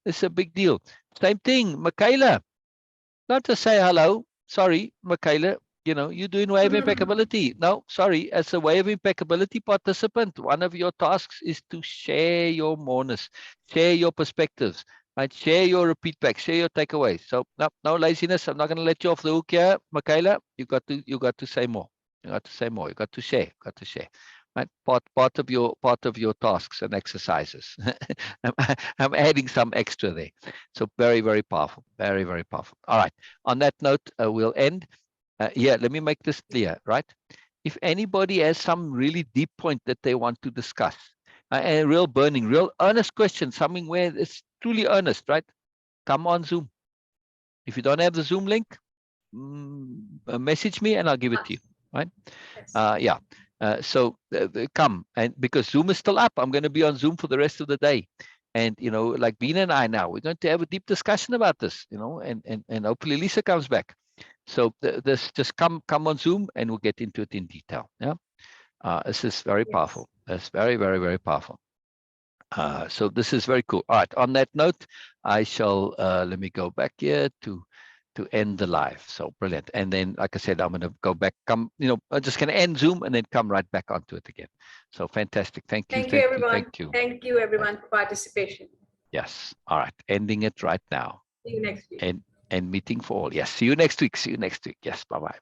It's a big deal. Same thing, Michaela. Not to say hello. Sorry, Michaela. You know, you're doing Way of Impeccability. No, sorry. As a Way of Impeccability participant, one of your tasks is to share your moreness, share your perspectives, right? Share your repeat back, share your takeaways. So no, no laziness. I'm not going to let you off the hook here, Michaela. You got to say more. You got to say more. You got to share. Got to share. Right? Part of your tasks and exercises. I'm adding some extra there. So very, very powerful. Very, very powerful. All right. On that note, we'll end. Yeah, let me make this clear, right? If anybody has some really deep point that they want to discuss, and real burning, real earnest question, something where it's truly earnest, right? Come on Zoom. If you don't have the Zoom link, message me and I'll give it to you, right? Yes. Yeah. So come, and because Zoom is still up, I'm going to be on Zoom for the rest of the day. And, you know, like Bina and I now, we're going to have a deep discussion about this, you know, and hopefully Lisa comes back. So this just come on Zoom and we'll get into it in detail. Yeah. This is very powerful. That's very, very, very powerful. So this is very cool. All right. On that note, I shall let me go back here to end the live. So brilliant. And then, like I said, I'm going to go back. I'm just going to end Zoom and then come right back onto it again. So fantastic. Thank you. Thank you, everyone. Thank you. Thank you, everyone, for participation. Yes. All right. Ending it right now. See you next week. And meeting for all. Yes. See you next week. See you next week. Yes. Bye-bye.